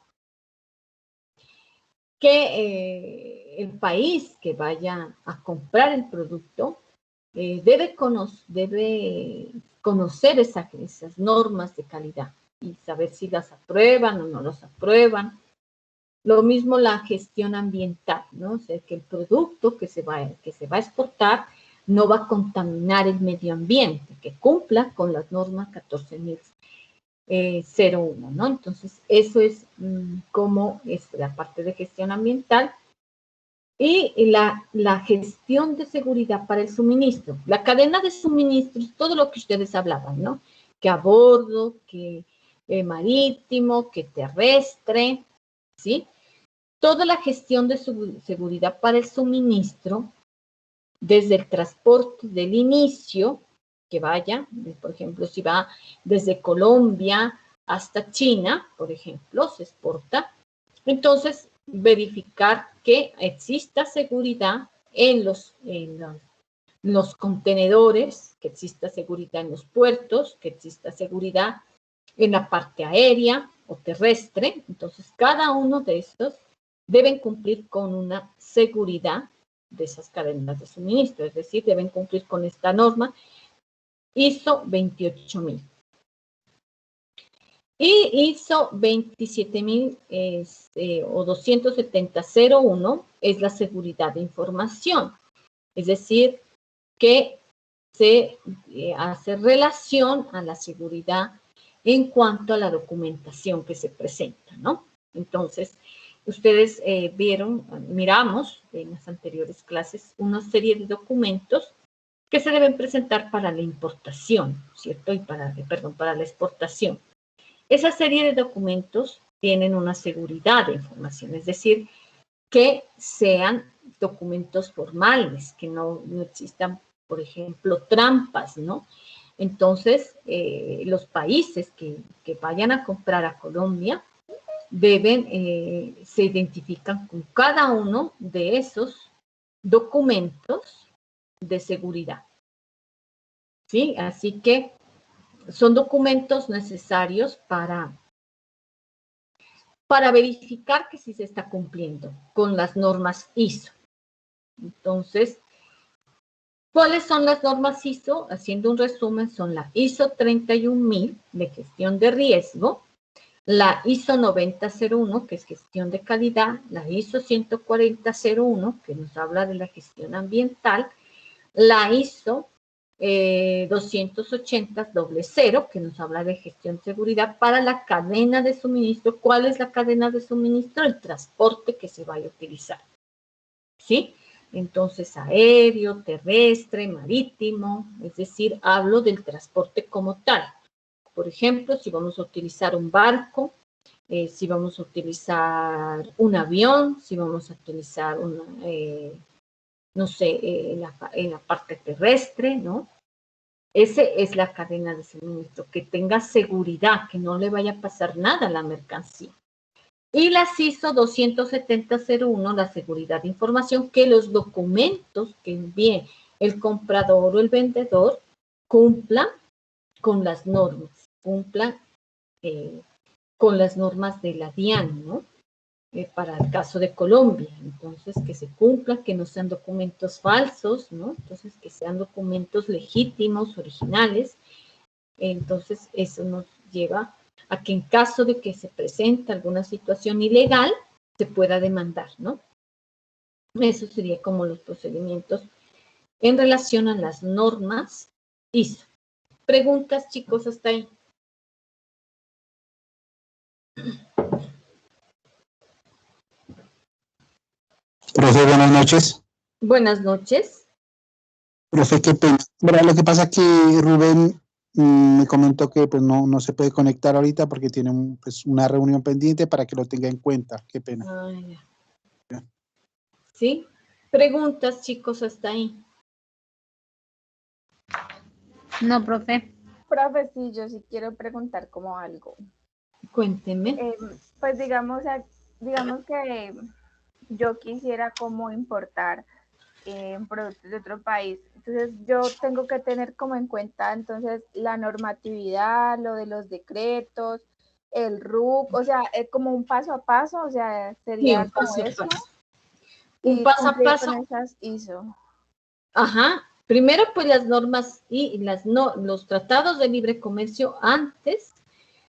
que el país que vaya a comprar el producto debe conocer esas normas de calidad y saber si las aprueban o no las aprueban. Lo mismo la gestión ambiental, ¿no? O sea, que el producto que se va a exportar no va a contaminar el medio ambiente, que cumpla con las normas 14001, ¿no? Entonces, eso es como es la parte de gestión ambiental. Y la gestión de seguridad para el suministro. La cadena de suministro es todo lo que ustedes hablaban, ¿no? Que a bordo, que marítimo, que terrestre, ¿sí? Toda la gestión de seguridad para el suministro, desde el transporte del inicio, que vaya, por ejemplo, si va desde Colombia hasta China, por ejemplo, se exporta. Entonces, verificar que exista seguridad en los contenedores, que exista seguridad en los puertos, que exista seguridad en la parte aérea o terrestre. Entonces, cada uno de estos deben cumplir con una seguridad de esas cadenas de suministro, es decir, deben cumplir con esta norma ISO 28000. Y ISO 27000 o 27001 es la seguridad de información. Es decir, que se hace relación a la seguridad en cuanto a la documentación que se presenta, ¿no? Entonces, ustedes miramos en las anteriores clases una serie de documentos que se deben presentar para la importación, ¿cierto? Y para la exportación. Esa serie de documentos tienen una seguridad de información, es decir, que sean documentos formales, que no existan, por ejemplo, trampas, ¿no? Entonces, los países que vayan a comprar a Colombia se identifican con cada uno de esos documentos de seguridad. ¿Sí? Así que son documentos necesarios para verificar que sí se está cumpliendo con las normas ISO. Entonces, ¿cuáles son las normas ISO? Haciendo un resumen, son la ISO 31000 de gestión de riesgo, la ISO 9001, que es gestión de calidad, la ISO 14001, que nos habla de la gestión ambiental, la ISO 280-00, que nos habla de gestión de seguridad para la cadena de suministro. ¿Cuál es la cadena de suministro? El transporte que se vaya a utilizar. ¿Sí? Entonces, aéreo, terrestre, marítimo, es decir, hablo del transporte como tal. Por ejemplo, si vamos a utilizar un barco, si vamos a utilizar un avión, si vamos a utilizar en la parte terrestre, ¿no? Esa es la cadena de suministro, que tenga seguridad, que no le vaya a pasar nada a la mercancía. Y la ISO 27001, la seguridad de información, que los documentos que envíe el comprador o el vendedor cumplan con las normas, cumplan con las normas de la DIAN, ¿no? Para el caso de Colombia, entonces que se cumpla, que no sean documentos falsos, ¿no? Entonces que sean documentos legítimos, originales. Entonces eso nos lleva a que en caso de que se presente alguna situación ilegal, se pueda demandar, ¿no? Eso sería como los procedimientos en relación a las normas ISO. ¿Preguntas, chicos, hasta ahí? Profe, buenas noches. Buenas noches. Profe, qué pena. Bueno, lo que pasa es que Rubén me comentó que pues, no se puede conectar ahorita porque tiene una reunión pendiente para que lo tenga en cuenta. Qué pena. Ya. ¿Sí? Preguntas, chicos, hasta ahí. No, profe. Profe, sí, yo sí quiero preguntar como algo. Cuénteme. Pues digamos que yo quisiera como importar productos de otro país. Entonces yo tengo que tener como en cuenta entonces la normatividad, lo de los decretos, el RUC, o sea, es como un paso a paso, o sea, sería Sí, como eso. Un paso a paso. Con esas ISO. Ajá. Primero, pues las normas y los tratados de libre comercio antes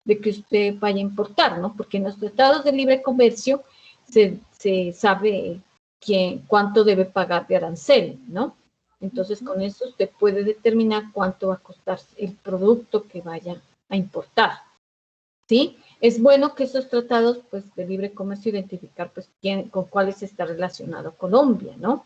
de que usted vaya a importar, ¿no? Porque en los tratados de libre comercio se sabe cuánto debe pagar de arancel, ¿no? Entonces, con eso usted puede determinar cuánto va a costar el producto que vaya a importar, ¿sí? Es bueno que esos tratados, pues, de libre comercio identificar, pues, con cuáles está relacionado Colombia, ¿no?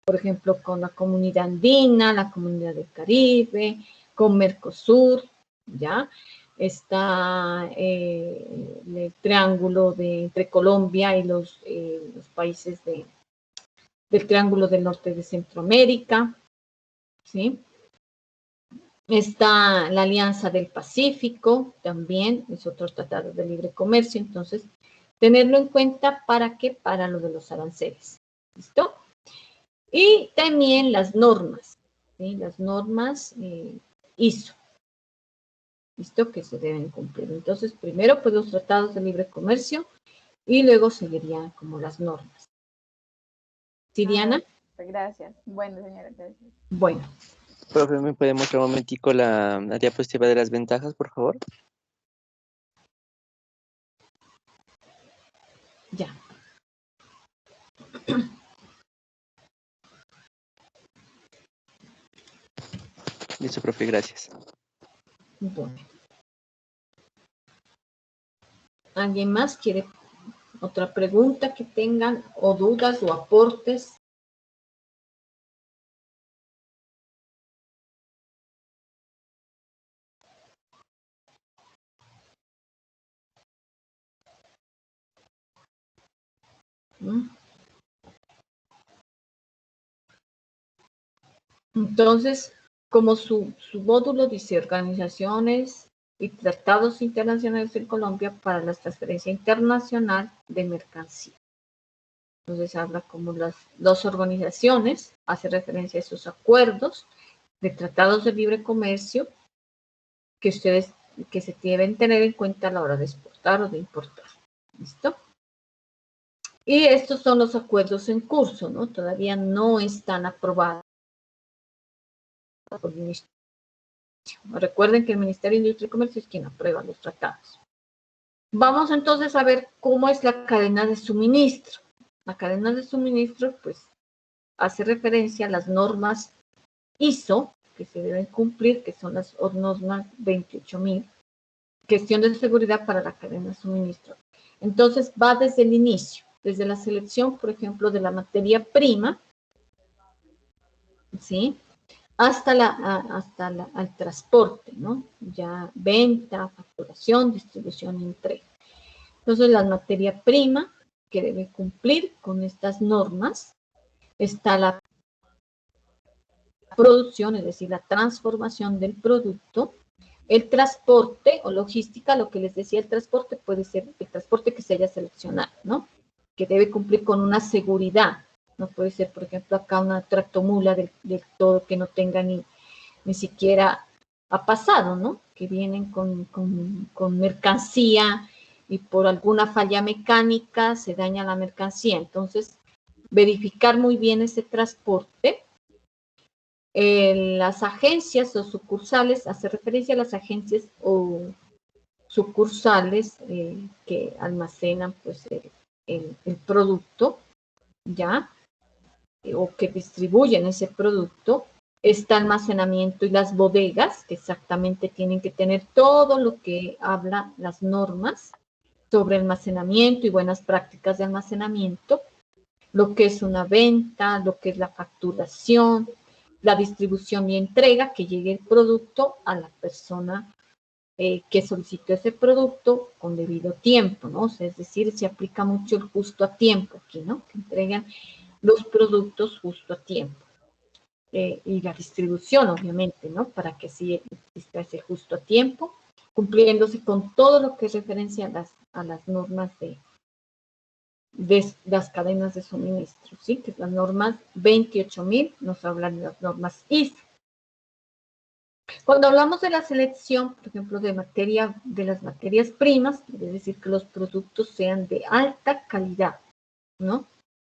Por ejemplo, con la comunidad andina, la comunidad del Caribe, con Mercosur, ¿ya? Está el triángulo entre Colombia y los países del Triángulo del Norte de Centroamérica, ¿sí? Está la Alianza del Pacífico, también es otro tratado de libre comercio, entonces tenerlo en cuenta para qué, para lo de los aranceles, ¿listo? Y también las normas, ¿sí? Las normas ISO, ¿listo? Que se deben cumplir. Entonces, primero pues los tratados de libre comercio y luego seguirían como las normas. ¿Sí, Diana? Gracias. Bueno, señora, gracias. Bueno. Profe, ¿me puede mostrar un momentico la diapositiva de las ventajas, por favor? Ya. Listo, profe, gracias. Bueno. ¿Alguien más quiere otra pregunta que tengan o dudas o aportes? ¿Mm? Entonces, como su módulo dice organizaciones y tratados internacionales en Colombia para la transferencia internacional de mercancía. Entonces habla como las dos organizaciones, hace referencia a esos acuerdos de tratados de libre comercio que se deben tener en cuenta a la hora de exportar o de importar. ¿Listo? Y estos son los acuerdos en curso, ¿no? Todavía no están aprobados por el Ministerio. Recuerden que el Ministerio de Industria y Comercio es quien aprueba los tratados. Vamos entonces a ver cómo es la cadena de suministro. La cadena de suministro, pues, hace referencia a las normas ISO que se deben cumplir, que son las normas 28000, gestión de seguridad para la cadena de suministro. Entonces, va desde el inicio, desde la selección, por ejemplo, de la materia prima, ¿sí? Hasta al transporte, ¿no? Ya venta, facturación, distribución y entrega. Entonces, la materia prima que debe cumplir con estas normas, está la producción, es decir, la transformación del producto, el transporte o logística, lo que les decía, el transporte puede ser el transporte que se haya seleccionado, ¿no? Que debe cumplir con una seguridad. No puede ser, por ejemplo, acá una tractomula del todo que no tenga ni siquiera ha pasado, ¿no? Que vienen con mercancía y por alguna falla mecánica se daña la mercancía. Entonces, verificar muy bien ese transporte. Las agencias o sucursales, hace referencia a las agencias o sucursales que almacenan pues el producto, ¿ya? O que distribuyen ese producto. Está almacenamiento y las bodegas, que exactamente tienen que tener todo lo que habla las normas sobre almacenamiento y buenas prácticas de almacenamiento, lo que es una venta, lo que es la facturación, la distribución y entrega, que llegue el producto a la persona que solicitó ese producto con debido tiempo, ¿no? O sea, es decir, se aplica mucho el justo a tiempo aquí, ¿no? Que entregan los productos justo a tiempo. Y la distribución, obviamente, ¿no? Para que así exista ese justo a tiempo, cumpliéndose con todo lo que es referencia a las normas de las cadenas de suministro, ¿sí? Que las normas 28000 nos hablan de las normas ISO. Cuando hablamos de la selección, por ejemplo, de las materias primas, quiere decir que los productos sean de alta calidad, ¿no?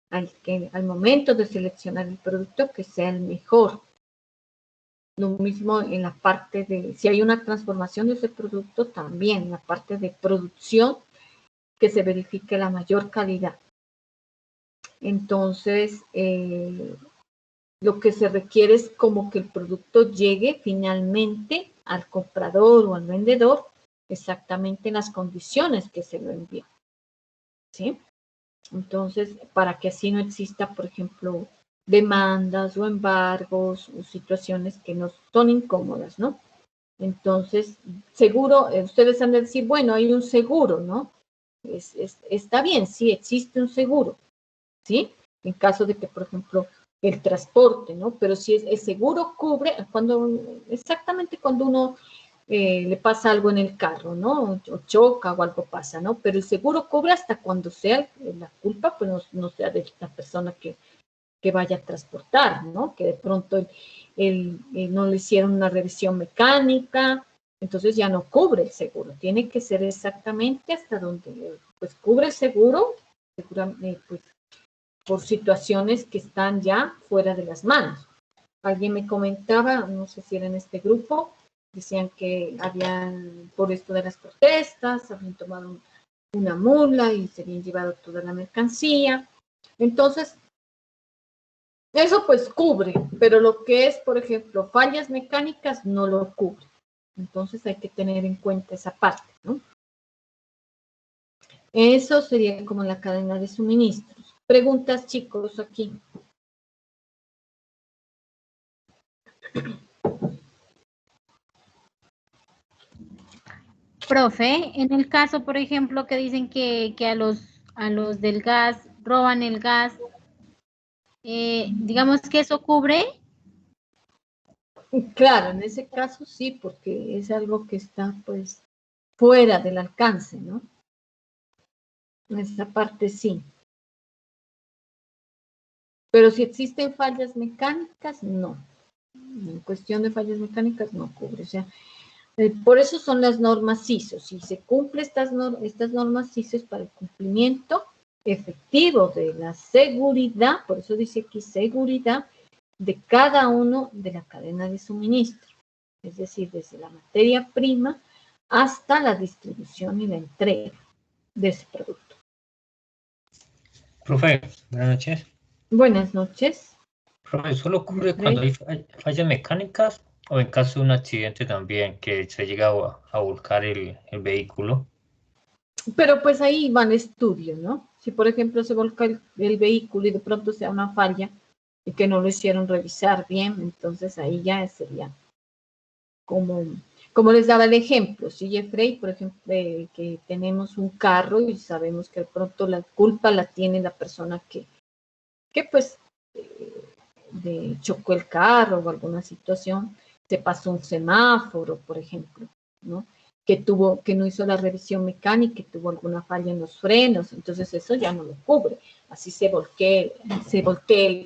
Al momento de seleccionar el producto, que sea el mejor. Lo mismo en la parte de, si hay una transformación de ese producto, también en la parte de producción, que se verifique la mayor calidad. Entonces, lo que se requiere es como que el producto llegue finalmente al comprador o al vendedor exactamente en las condiciones que se lo envió, ¿sí? Entonces, para que así no exista, por ejemplo, demandas o embargos o situaciones que no son incómodas, ¿no? Entonces, seguro, ustedes han de decir, bueno, hay un seguro, ¿no? Está bien, sí, existe un seguro, ¿sí? En caso de que, por ejemplo, el transporte, ¿no? Pero si el seguro cubre, exactamente cuando uno le pasa algo en el carro, ¿no? O choca o algo pasa, ¿no? Pero el seguro cubre hasta cuando sea la culpa, pues no sea de la persona que vaya a transportar, ¿no? Que de pronto no le hicieron una revisión mecánica, entonces ya no cubre el seguro. Tiene que ser exactamente hasta donde, pues, cubre el seguro, pues, por situaciones que están ya fuera de las manos. Alguien me comentaba, no sé si era en este grupo, decían que habían, por esto de las protestas, habían tomado una mula y se habían llevado toda la mercancía. Entonces, eso pues cubre, pero lo que es, por ejemplo, fallas mecánicas no lo cubre. Entonces hay que tener en cuenta esa parte, ¿no? Eso sería como la cadena de suministros. Preguntas, chicos, aquí. Profe, en el caso, por ejemplo, que dicen que a los del gas roban el gas, digamos que eso cubre. Claro, en ese caso sí, porque es algo que está pues fuera del alcance, ¿no? En esta parte sí. Pero si existen fallas mecánicas, no. En cuestión de fallas mecánicas no cubre. O sea, por eso son las normas ISO. Si se cumplen estas normas ISO es para el cumplimiento efectivo de la seguridad, por eso dice aquí seguridad, de cada uno de la cadena de suministro. Es decir, desde la materia prima hasta la distribución y la entrega de ese producto. Profe, buenas noches. Buenas noches. Profe, ¿solo ocurre cuando hay fallas mecánicas o en caso de un accidente también que se llega a volcar el vehículo? Pero pues ahí van estudios, ¿no? Si por ejemplo se volca el vehículo y de pronto sea una falla y que no lo hicieron revisar bien, entonces ahí ya sería como les daba el ejemplo, si Jeffrey, por ejemplo, que tenemos un carro y sabemos que de pronto la culpa la tiene la persona que pues chocó el carro o alguna situación, se pasó un semáforo, por ejemplo, ¿no? Que no hizo la revisión mecánica, que tuvo alguna falla en los frenos, entonces eso ya no lo cubre. Así se voltee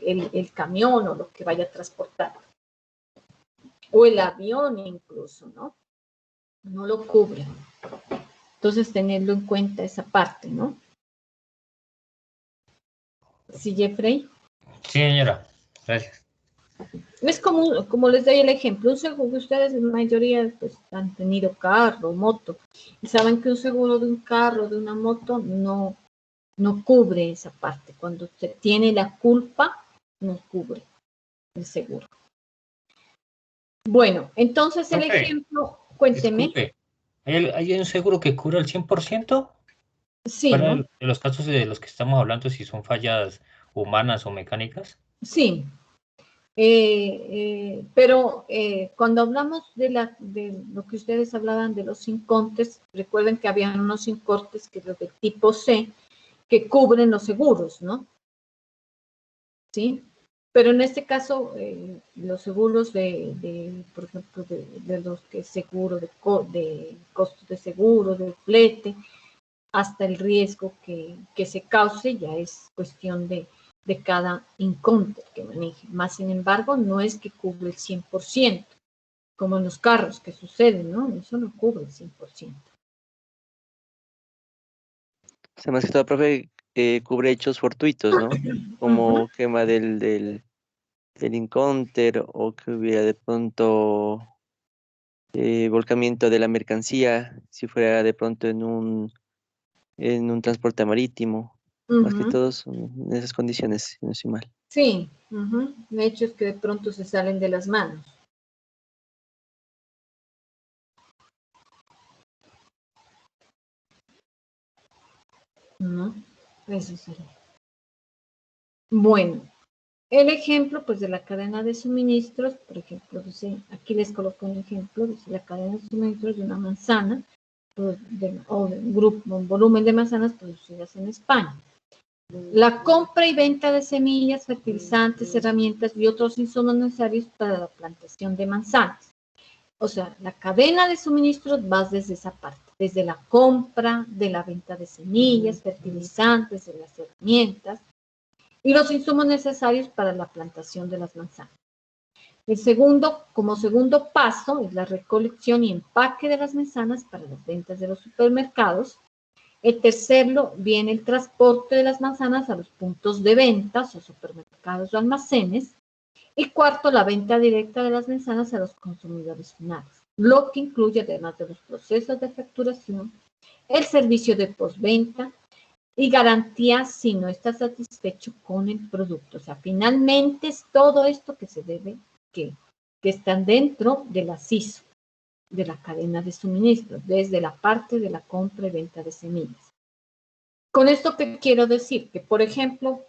el camión o lo que vaya a transportar. O el avión incluso, ¿no? No lo cubre. Entonces, tenerlo en cuenta esa parte, ¿no? ¿Sí, Jeffrey? Sí, señora. Gracias. Es como les doy el ejemplo, un seguro, ustedes en mayoría pues han tenido carro, moto, y saben que un seguro de un carro, de una moto, no cubre esa parte. Cuando se tiene la culpa, no cubre el seguro. Bueno, entonces el ejemplo, cuénteme. Disculpe, ¿hay un seguro que cubre el 100%? Sí, Fuera ¿no? de los casos de los que estamos hablando, si son fallas humanas o mecánicas. Sí. Pero cuando hablamos de lo que ustedes hablaban de los incontes, recuerden que habían unos incontes que los de tipo C, que cubren los seguros, ¿no? ¿Sí? Pero en este caso, los seguros por ejemplo, de los que seguro, de costos de seguro, de flete, hasta el riesgo que se cause, ya es cuestión de cada inconter que maneje. Más sin embargo, no es que cubre el 100%, como en los carros que sucede, ¿no? Eso no cubre el 100%. O sea, más que todo, profe, cubre hechos fortuitos, ¿no? Como quema del Incounter o que hubiera de pronto volcamiento de la mercancía, si fuera de pronto en un transporte marítimo. Más que todo son en esas condiciones, si no estoy mal. Sí, hechos que de pronto se salen de las manos. ¿No? Eso sería. Bueno, el ejemplo, pues, de la cadena de suministros, por ejemplo, dice, aquí les coloco un ejemplo, dice la cadena de suministros de una manzana, o de un volumen de manzanas producidas en España. La compra y venta de semillas, fertilizantes, herramientas y otros insumos necesarios para la plantación de manzanas. O sea, la cadena de suministros va desde esa parte, desde la compra, de la venta de semillas, fertilizantes, de las herramientas y los insumos necesarios para la plantación de las manzanas. Como segundo paso, es la recolección y empaque de las manzanas para las ventas de los supermercados. El tercero viene el transporte de las manzanas a los puntos de ventas o supermercados o almacenes. Y cuarto, la venta directa de las manzanas a los consumidores finales, lo que incluye, además de los procesos de facturación, el servicio de postventa y garantía si no está satisfecho con el producto. O sea, finalmente es todo esto que se debe, que están dentro de la CISO, de la cadena de suministro, desde la parte de la compra y venta de semillas. Con esto que quiero decir, que por ejemplo,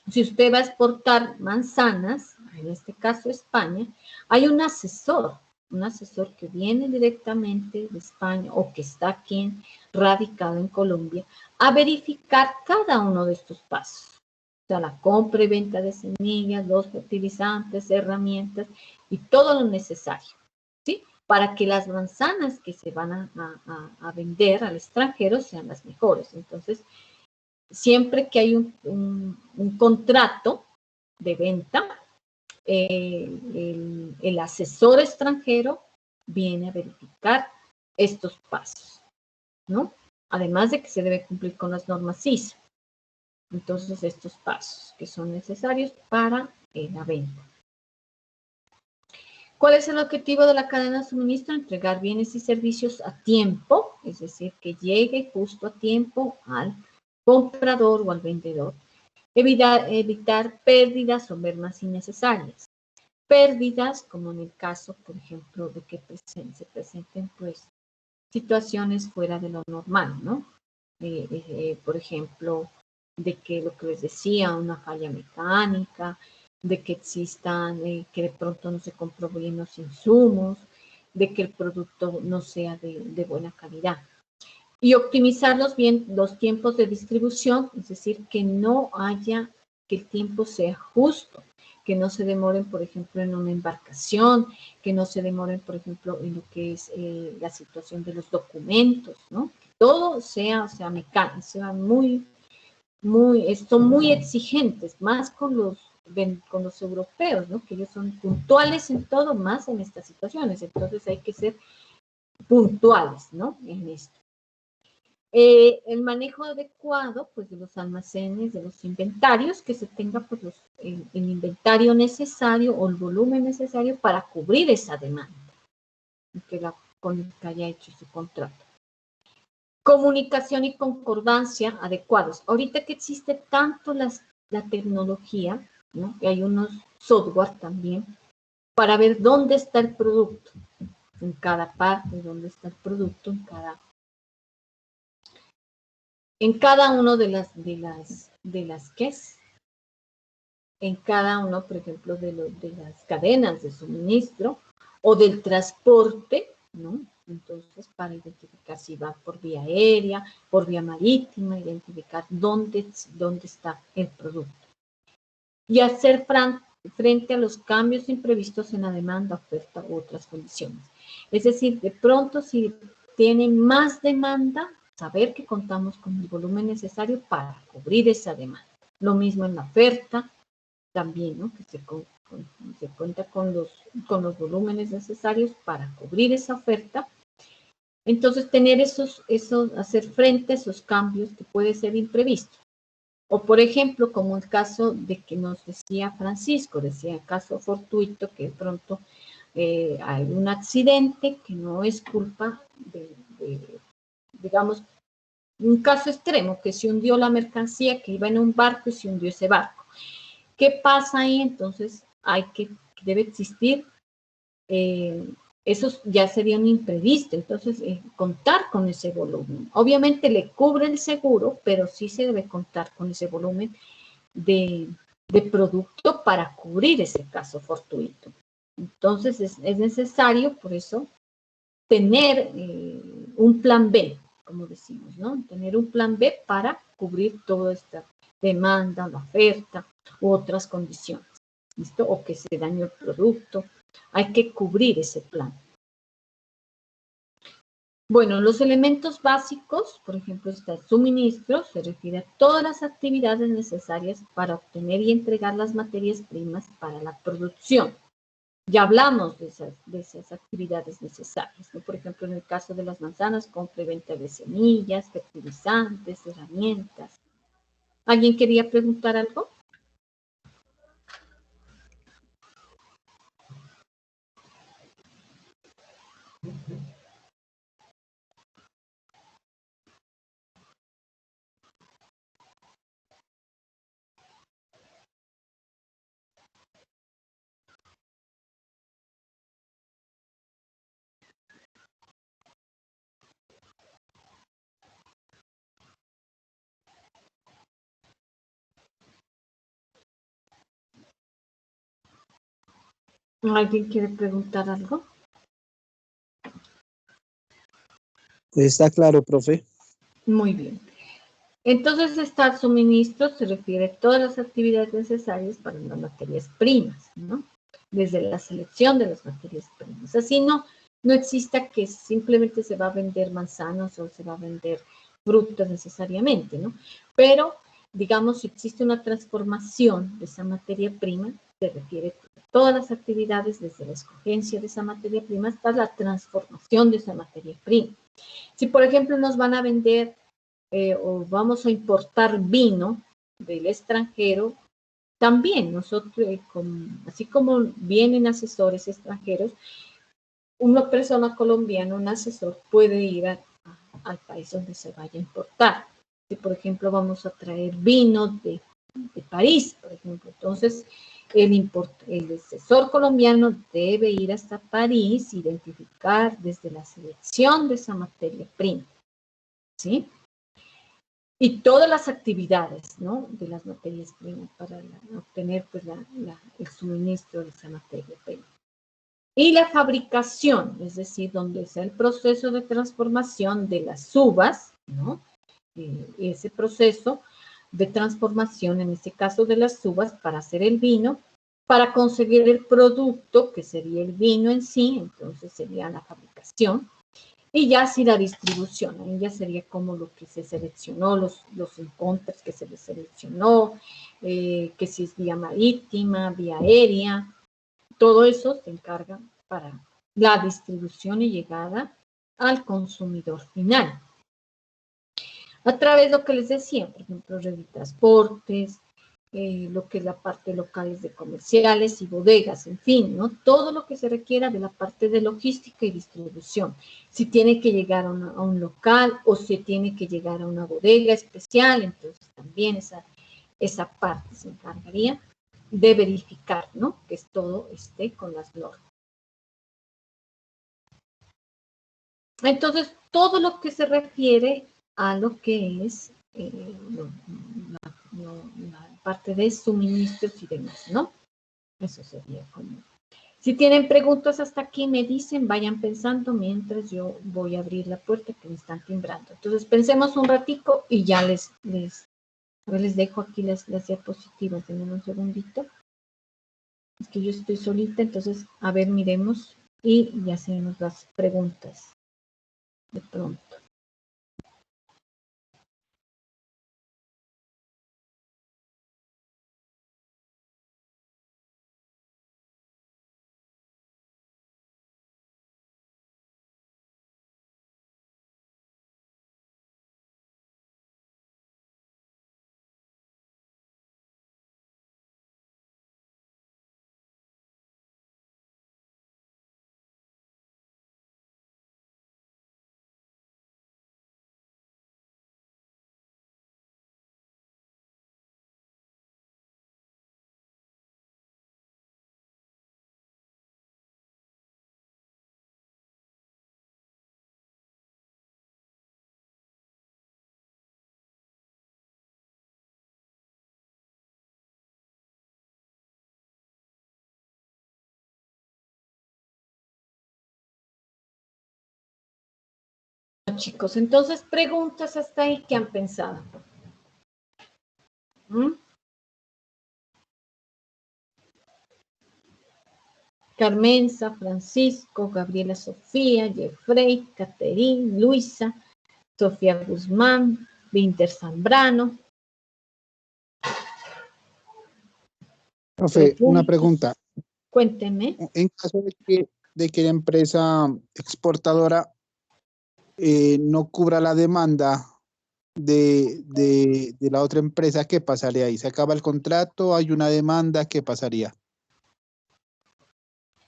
si usted va a exportar manzanas, en este caso España, hay un asesor que viene directamente de España o que está aquí radicado en Colombia, a verificar cada uno de estos pasos. O sea, la compra y venta de semillas, los fertilizantes, herramientas y todo lo necesario, ¿sí? Para que las manzanas que se van a vender al extranjero sean las mejores. Entonces, siempre que hay un contrato de venta, el asesor extranjero viene a verificar estos pasos, ¿no? Además de que se debe cumplir con las normas ISO. Entonces, estos pasos que son necesarios para la venta. ¿Cuál es el objetivo de la cadena de suministro? Entregar bienes y servicios a tiempo, es decir, que llegue justo a tiempo al comprador o al vendedor. Evitar pérdidas o mermas innecesarias. Pérdidas, como en el caso, por ejemplo, de que se presenten pues situaciones fuera de lo normal, ¿no? Por ejemplo, de que lo que les decía, una falla mecánica, de que existan, que de pronto no se compró bien los insumos, de que el producto no sea de buena calidad. Y optimizar los tiempos de distribución, es decir, que no haya, que el tiempo sea justo, que no se demoren, por ejemplo, en una embarcación, que no se demoren, por ejemplo, en lo que es la situación de los documentos, ¿no? Que todo sea mecánico, sea son muy exigentes, más con los europeos, ¿no? Que ellos son puntuales en todo, más en estas situaciones. Entonces hay que ser puntuales, ¿no? En esto. El manejo adecuado pues, de los almacenes, de los inventarios, que se tenga pues, el inventario necesario o el volumen necesario para cubrir esa demanda con el que haya hecho su contrato. Comunicación y concordancia adecuados. Ahorita que existe tanto la tecnología, ¿no? Y hay unos software también para ver dónde está el producto, en cada parte, dónde está el producto, en cada uno de las en cada uno, por ejemplo, de las cadenas de suministro o del transporte, ¿no? Entonces, para identificar si va por vía aérea, por vía marítima, identificar dónde está el producto. Y hacer frente a los cambios imprevistos en la demanda, oferta u otras condiciones. Es decir, de pronto, si tiene más demanda, saber que contamos con el volumen necesario para cubrir esa demanda. Lo mismo en la oferta, también, ¿no? Que se cuenta con los volúmenes necesarios para cubrir esa oferta. Entonces, tener hacer frente a esos cambios que puede ser imprevisto. O, por ejemplo, como el caso de que nos decía Francisco, decía caso fortuito, que de pronto hay un accidente que no es culpa digamos, un caso extremo, que se hundió la mercancía, que iba en un barco y se hundió ese barco. ¿Qué pasa ahí? Entonces, debe existir, eso ya sería un imprevisto, entonces contar con ese volumen. Obviamente le cubre el seguro, pero sí se debe contar con ese volumen de producto para cubrir ese caso fortuito. Entonces, es necesario, por eso, tener un plan B, como decimos, ¿no? Tener un plan B para cubrir toda esta demanda, la oferta u otras condiciones, ¿listo? O que se dañe el producto. Hay que cubrir ese plan. Bueno, los elementos básicos, por ejemplo, está el suministro, se refiere a todas las actividades necesarias para obtener y entregar las materias primas para la producción. Ya hablamos de esas actividades necesarias, ¿no? Por ejemplo, en el caso de las manzanas, compra y venta de semillas, fertilizantes, herramientas. ¿Alguien quería preguntar algo? ¿Alguien quiere preguntar algo? Pues está claro, profe. Muy bien. Entonces, estar suministro se refiere a todas las actividades necesarias para las materias primas, ¿no? Desde la selección de las materias primas. Así no exista que simplemente se va a vender manzanas o se va a vender frutas necesariamente, ¿no? Pero, digamos, si existe una transformación de esa materia prima, se refiere a todas las actividades desde la escogencia de esa materia prima hasta la transformación de esa materia prima. Si, por ejemplo, nos van a vender o vamos a importar vino del extranjero, también nosotros, así como vienen asesores extranjeros, una persona colombiana, un asesor, puede ir al país donde se vaya a importar. Si, por ejemplo, vamos a traer vino de París, por ejemplo, entonces el asesor colombiano debe ir hasta París, identificar desde la selección de esa materia prima, ¿sí? Y todas las actividades, ¿no? De las materias primas para obtener pues, el suministro de esa materia prima. Y la fabricación, es decir, donde está el proceso de transformación de las uvas, ¿no? Ese proceso de transformación, en este caso de las uvas, para hacer el vino, para conseguir el producto, que sería el vino en sí, entonces sería la fabricación. Y ya sí la distribución, ahí ya sería como lo que se seleccionó, los encuentros que se les seleccionó, que si es vía marítima, vía aérea, todo eso se encarga para la distribución y llegada al consumidor final. A través de lo que les decía, por ejemplo, red de transportes, lo que es la parte locales de comerciales y bodegas, en fin, ¿no? Todo lo que se requiera de la parte de logística y distribución. Si tiene que llegar a un local o si tiene que llegar a una bodega especial, entonces también esa parte se encargaría de verificar, ¿no? Que todo esté con las normas. Entonces, todo lo que se refiere a lo que es la parte de suministros y demás, ¿no? Eso sería como... Si tienen preguntas hasta aquí, me dicen, vayan pensando mientras yo voy a abrir la puerta que me están timbrando. Entonces, pensemos un ratico y ya les dejo aquí las diapositivas. Denme un segundito. Es que yo estoy solita, entonces, a ver, miremos y ya hacemos las preguntas de pronto. Chicos, entonces preguntas hasta ahí que han pensado. ¿Mm? Carmenza, Francisco, Gabriela Sofía, Jeffrey, Caterín, Luisa, Sofía Guzmán, Winter Zambrano. Profe, una pregunta. Cuénteme. En caso de que la empresa exportadora no cubra la demanda de la otra empresa, ¿qué pasaría ahí? ¿Se acaba el contrato? ¿Hay una demanda? ¿Qué pasaría?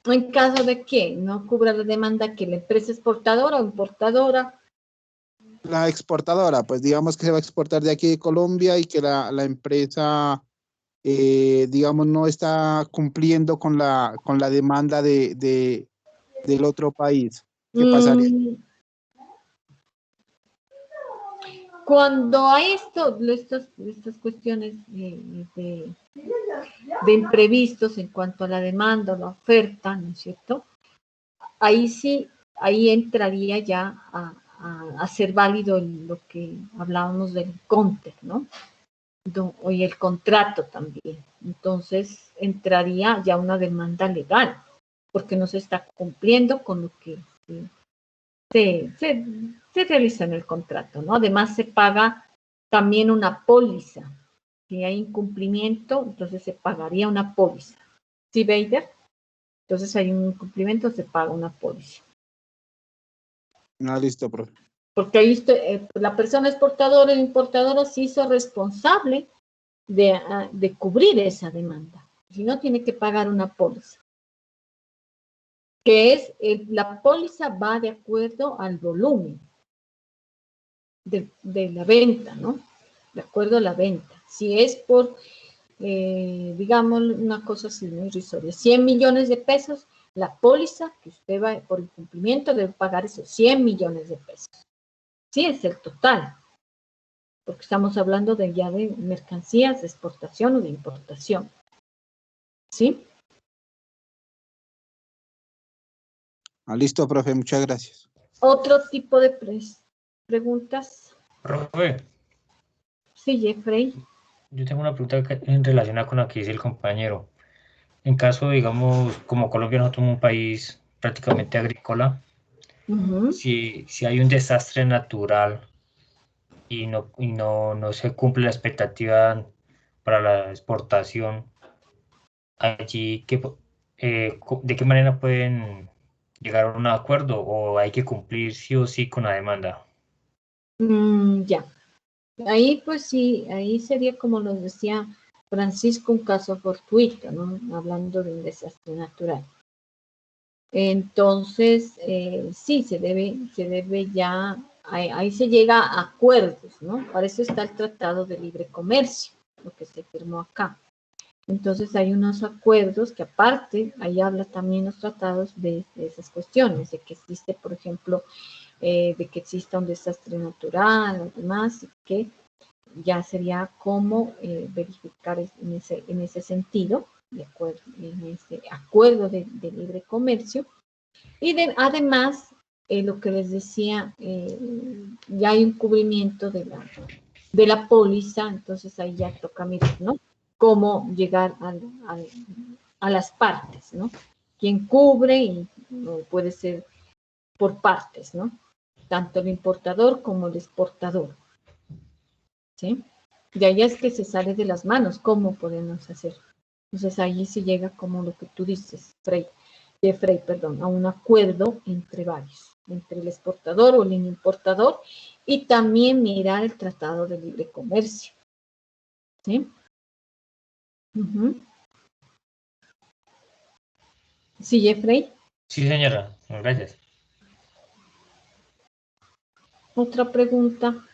En caso de que no cubra la demanda, que la empresa exportadora o importadora. La exportadora, pues digamos que se va a exportar de aquí de Colombia y que la empresa, digamos, no está cumpliendo con la demanda del otro país. ¿Qué pasaría? Cuando hay estas cuestiones de de imprevistos en cuanto a la demanda o la oferta, ¿no es cierto? Ahí sí, ahí entraría ya a ser válido lo que hablábamos del counter, ¿no? Y el contrato también. Entonces entraría ya una demanda legal, porque no se está cumpliendo con lo que se realiza en el contrato, ¿no? Además se paga también una póliza. Si hay incumplimiento, entonces se pagaría una póliza. ¿Sí, Beider? Entonces hay un incumplimiento, se paga una póliza. No, listo, profe. Porque ahí la persona exportadora o importadora se hizo responsable de cubrir esa demanda. Si no, tiene que pagar una póliza. Que es, la póliza va de acuerdo al volumen de la venta, ¿no? De acuerdo a la venta. Si es por, digamos, una cosa así, muy irrisoria, 100 millones de pesos, la póliza que usted va por incumplimiento debe pagar esos 100 millones de pesos. Sí, es el total. Porque estamos hablando ya de mercancías de exportación o de importación. ¿Sí? Listo, profe, muchas gracias. Otro tipo de preguntas. Profe, Sí, Jeffrey. yo tengo una pregunta en relación con la que dice el compañero. En caso, digamos, como Colombia nosotros somos un país prácticamente agrícola, si hay un desastre natural y no se cumple la expectativa para la exportación, allí, ¿de qué manera pueden llegar a un acuerdo o hay que cumplir sí o sí con la demanda? Ya. Ahí pues sí, ahí sería como nos decía Francisco, un caso fortuito, ¿no? Hablando de un desastre natural. Entonces, sí, se debe ya, ahí se llega a acuerdos, ¿no? Para eso está el Tratado de Libre Comercio, lo que se firmó acá. Entonces hay unos acuerdos que aparte, ahí habla también los tratados de esas cuestiones, de que existe, por ejemplo, de que exista un desastre natural o demás, y que ya sería como verificar en ese sentido, de acuerdo, en ese acuerdo de libre comercio. Y además, lo que les decía, ya hay un cubrimiento de la póliza, entonces ahí ya toca mirar, ¿no? Cómo llegar a las partes, ¿no? Quién cubre y puede ser por partes, ¿no? Tanto el importador como el exportador. ¿Sí? De ahí es que se sale de las manos, ¿cómo podemos hacer? Entonces ahí se llega como lo que tú dices, Jeffrey, a un acuerdo entre varios, entre el exportador o el importador, y también mirar el Tratado de Libre Comercio. ¿Sí? ¿Sí, Jeffrey? Sí, señora, gracias. Otra pregunta.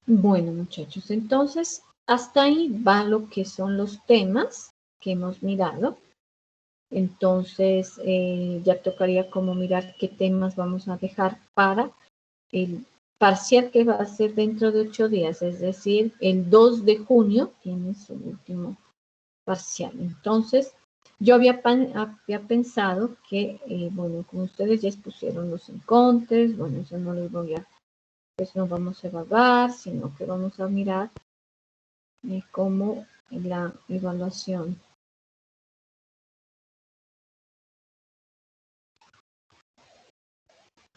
Bueno, muchachos, entonces hasta ahí va lo que son los temas que hemos mirado. Entonces ya tocaría como mirar qué temas vamos a dejar para el parcial que va a ser dentro de 8 días, es decir, el 2 de junio tiene su último parcial. Entonces, yo había pensado que, bueno, como ustedes ya expusieron los encontres, bueno, eso no les voy a, pues no vamos a evaluar, sino que vamos a mirar cómo la evaluación.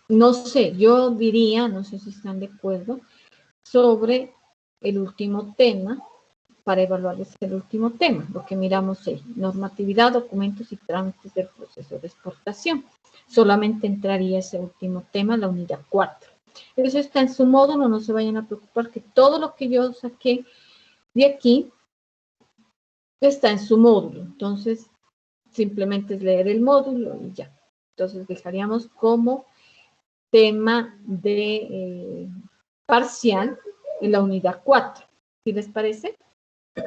No sé, yo diría, no sé si están de acuerdo, sobre el último tema, para evaluarles el último tema, lo que miramos es normatividad, documentos y trámites del proceso de exportación. Solamente entraría ese último tema, la unidad 4. Eso está en su módulo, no se vayan a preocupar que todo lo que yo saqué de aquí está en su módulo. Entonces, simplemente es leer el módulo y ya. Entonces, dejaríamos como tema de parcial en la unidad 4. ¿Sí les parece? Sí,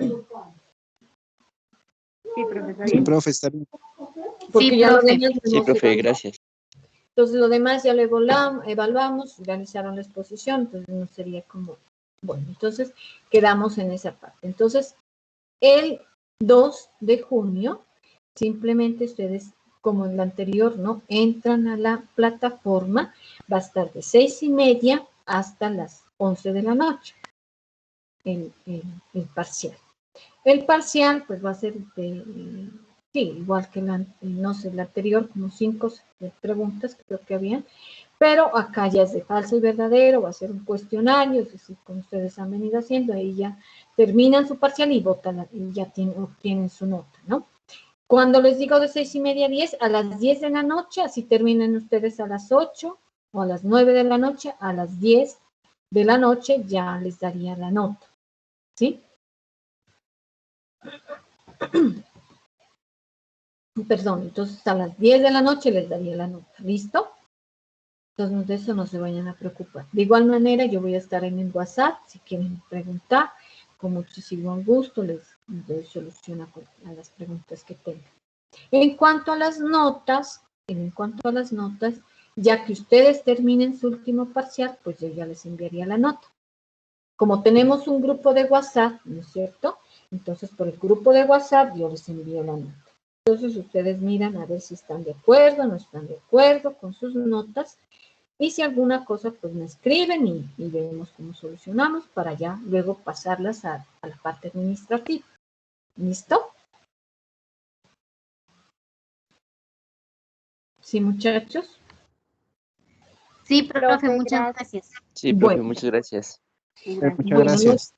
profesor. Sí, profe, está bien. Porque Sí, ya lo profe. demás Sí, hemos profe, evaluado. gracias. Entonces lo demás ya lo evaluamos, realizaron la exposición, entonces no sería como, bueno, entonces quedamos en esa parte. Entonces, el 2 de junio, simplemente ustedes, como en la anterior, ¿no? Entran a la plataforma, va a estar de 6:30 hasta las 11 de la noche, el parcial. El parcial, pues va a ser sí, igual que no sé, la anterior, como 5 preguntas creo que había, pero acá ya es de falso y verdadero, va a ser un cuestionario, es decir, como ustedes han venido haciendo, ahí ya terminan su parcial y votan, y ya obtienen su nota, ¿no? Cuando les digo de 6:30 a 10, a las 10 de la noche, así terminan ustedes a las 8 o a las 9 de la noche, a las 10 de la noche ya les daría la nota, ¿sí? Perdón, entonces a las 10 de la noche les daría la nota, ¿listo? Entonces de eso no se vayan a preocupar. De igual manera yo voy a estar en el WhatsApp, si quieren preguntar, con muchísimo gusto les doy solución a las preguntas que tengan. En cuanto a las notas, ya que ustedes terminen su último parcial, pues yo ya les enviaría la nota. Como tenemos un grupo de WhatsApp, ¿no es cierto? Entonces por el grupo de WhatsApp yo les envío la nota. Entonces ustedes miran a ver si están de acuerdo, no están de acuerdo con sus notas. Y si alguna cosa, pues me escriben y vemos cómo solucionamos para ya luego pasarlas a la parte administrativa. ¿Listo? Sí, muchachos. Sí, profe, Profe, muchas gracias. gracias. Sí, profe, Bueno. muchas gracias. Muchas gracias.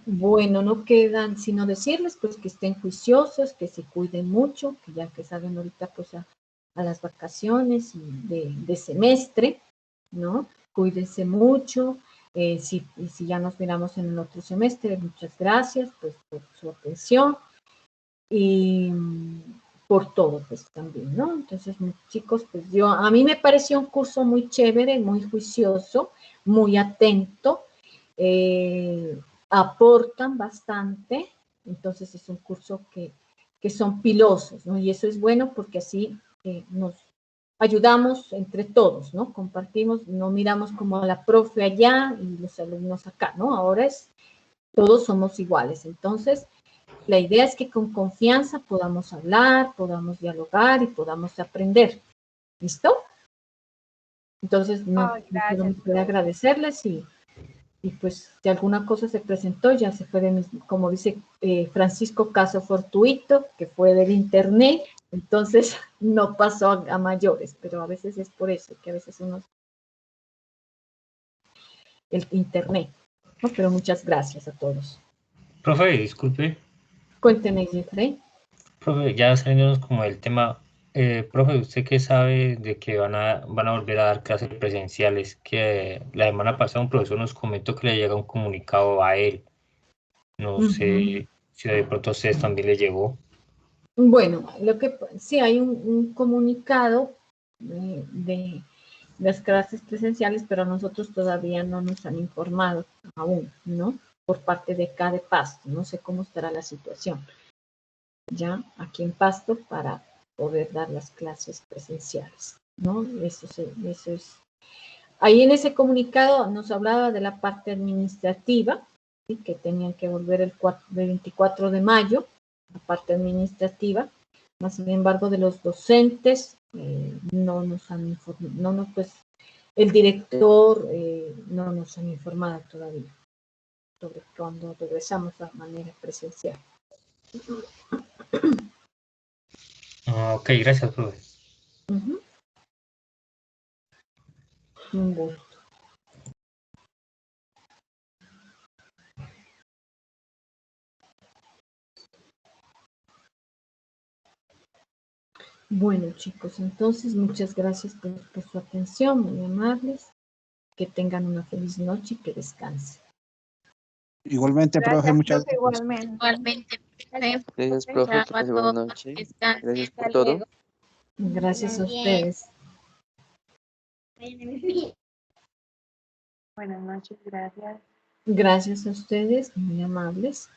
Bueno, no quedan sino decirles pues que estén juiciosos, que se cuiden mucho, que ya que saben ahorita pues a las vacaciones de semestre, ¿no? Cuídense mucho. Si ya nos miramos en el otro semestre, muchas gracias pues por su atención y por todo pues también, ¿no? Entonces, chicos, pues a mí me pareció un curso muy chévere, muy juicioso, muy atento, aportan bastante, entonces es un curso que son pilosos, ¿no? Y eso es bueno porque así nos ayudamos entre todos, ¿no? Compartimos, no miramos como a la profe allá y los alumnos acá, ¿no? Ahora todos somos iguales. Entonces, la idea es que con confianza podamos hablar, podamos dialogar y podamos aprender. ¿Listo? Entonces, no Gracias, me puede agradecerles y pues si alguna cosa se presentó, ya se fue como dice Francisco, caso fortuito, que fue del internet, entonces no pasó a mayores, pero a veces es por eso, que a veces el internet, ¿no? Pero muchas gracias a todos. Profe, disculpe. Cuénteme, Jeffrey. Profe, ya saliéndonos como del tema, profe, ¿usted qué sabe de que van a volver a dar clases presenciales? Que la semana pasada un profesor nos comentó que le llega un comunicado a él. No sé si de pronto a ustedes también le llegó. Bueno, sí hay un comunicado de las clases presenciales, pero nosotros todavía no nos han informado aún, ¿no? Por parte de acá de Pasto, no sé cómo estará la situación ya aquí en Pasto para poder dar las clases presenciales, ¿no? Eso es. Ahí en ese comunicado nos hablaba de la parte administrativa, ¿sí? Que tenían que volver el 24 de mayo, la parte administrativa, más sin embargo de los docentes no nos han informado, pues el director no nos han informado todavía sobre cuándo regresamos a manera presencial. Ok, gracias, profe. Un gusto. Bueno, chicos, entonces muchas gracias por su atención, muy amables. Que tengan una feliz noche y que descansen. Igualmente, profe, muchas gracias. Igualmente. Igualmente, profe. Gracias, profe, Chao que a pase buena todos. noche. Descansen. Gracias por Hasta todo. luego. Gracias a Bien. ustedes. Buenas noches, gracias. Gracias a ustedes, muy amables.